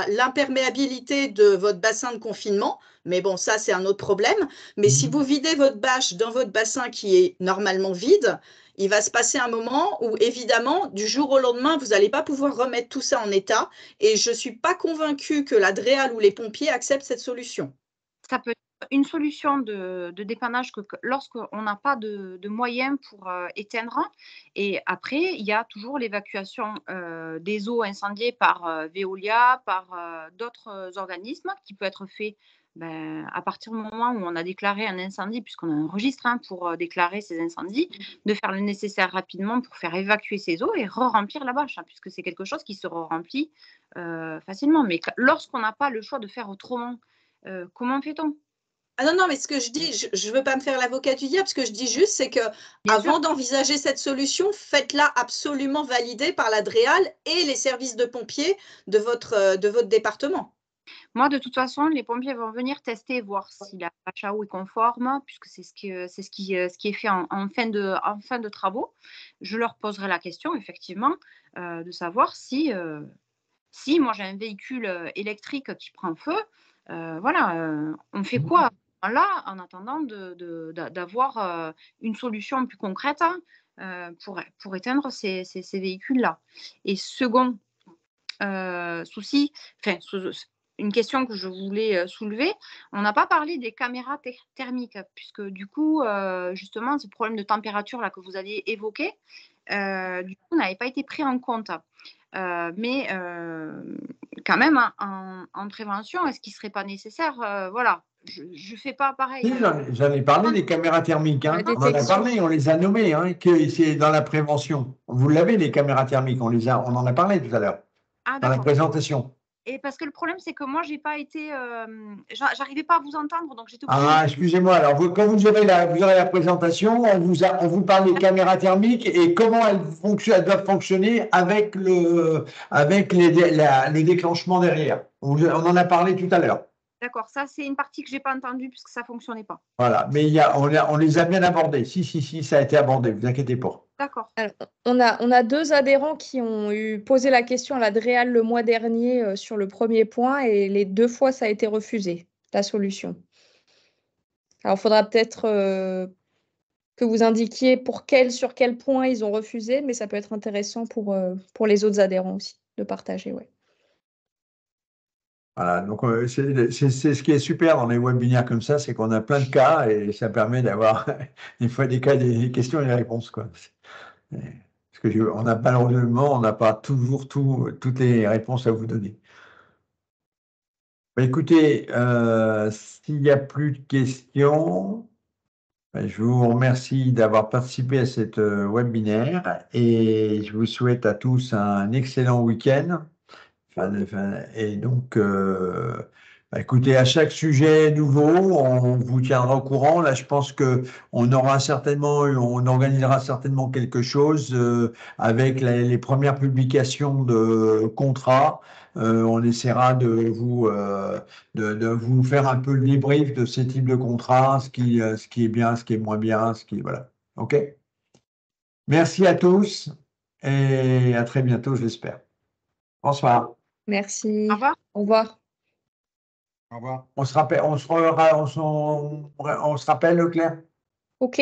l'imperméabilité de votre bassin de confinement, mais bon, ça, c'est un autre problème. Mais si vous videz votre bâche dans votre bassin qui est normalement vide, il va se passer un moment où, évidemment, du jour au lendemain, vous n'allez pas pouvoir remettre tout ça en état. Et je ne suis pas convaincue que la DREAL ou les pompiers acceptent cette solution. Ça peut être une solution de dépannage lorsqu'on n'a pas de moyens pour éteindre. Et après, il y a toujours l'évacuation des eaux incendiées par Veolia, par d'autres organismes, qui peut être fait à partir du moment où on a déclaré un incendie, puisqu'on a un registre pour déclarer ces incendies, de faire le nécessaire rapidement pour faire évacuer ces eaux et re-remplir la bâche, puisque c'est quelque chose qui se re-remplit facilement. Mais lorsqu'on n'a pas le choix de faire autrement, comment fait-on? Ah non, non, mais ce que je dis, je ne veux pas me faire l'avocat du diable, ce que je dis juste, c'est que avant d'envisager cette solution, faites-la absolument valider par la DREAL et les services de pompiers de votre département. Moi, de toute façon, les pompiers vont venir tester, voir si la bâche à eau est conforme, puisque c'est ce qui est fait en fin de travaux. Je leur poserai la question, effectivement, de savoir si moi j'ai un véhicule électrique qui prend feu, on fait quoi là, en attendant d'avoir une solution plus concrète pour éteindre ces véhicules-là. Et second souci, une question que je voulais soulever, on n'a pas parlé des caméras thermiques, puisque du coup, justement, ce problème de température là que vous aviez évoqué, du coup, n'avait pas été pris en compte. Mais quand même, en prévention, est-ce qu'il ne serait pas nécessaire, je ne fais pas pareil. Si, j'en ai parlé des caméras thermiques. La On en a détection. parlé, on les a nommées, que c'est dans la prévention. Vous l'avez, les caméras thermiques, on en a parlé tout à l'heure, Ah, dans la d'accord. présentation. Et parce que le problème, c'est que moi, j'ai pas été, j'arrivais pas à vous entendre, donc j'étais obligée. Ah, excusez-moi. Alors, quand vous aurez la présentation, on vous parle des caméras thermiques et comment elles doivent fonctionner avec les déclenchements derrière. On en a parlé tout à l'heure. D'accord, ça, c'est une partie que j'ai pas entendue puisque ça fonctionnait pas. Voilà, mais on les a bien abordés. Si, ça a été abordé, vous inquiétez pas. D'accord. Alors, on a 2 adhérents qui ont posé la question à la DREAL le mois dernier sur le premier point et les 2 fois, ça a été refusé, la solution. Alors, il faudra peut-être que vous indiquiez sur quel point ils ont refusé, mais ça peut être intéressant pour les autres adhérents aussi de partager. Ouais. Voilà, donc c'est ce qui est super dans les webinaires comme ça, c'est qu'on a plein de cas et ça permet d'avoir des fois des questions et des réponses, quoi. Parce que malheureusement, on n'a pas toujours toutes les réponses à vous donner. Écoutez, s'il n'y a plus de questions, je vous remercie d'avoir participé à cette webinaire et je vous souhaite à tous un excellent week-end. Et donc, écoutez, à chaque sujet nouveau, on vous tiendra au courant. Là, je pense on organisera certainement quelque chose avec les premières publications de contrats. On essaiera de vous faire un peu le débrief de ces types de contrats, ce qui est bien, ce qui est moins bien, voilà. OK? Merci à tous et à très bientôt, j'espère. Bonsoir. Merci. Au revoir. Au revoir. Au revoir. On se rappelle, Claire? OK.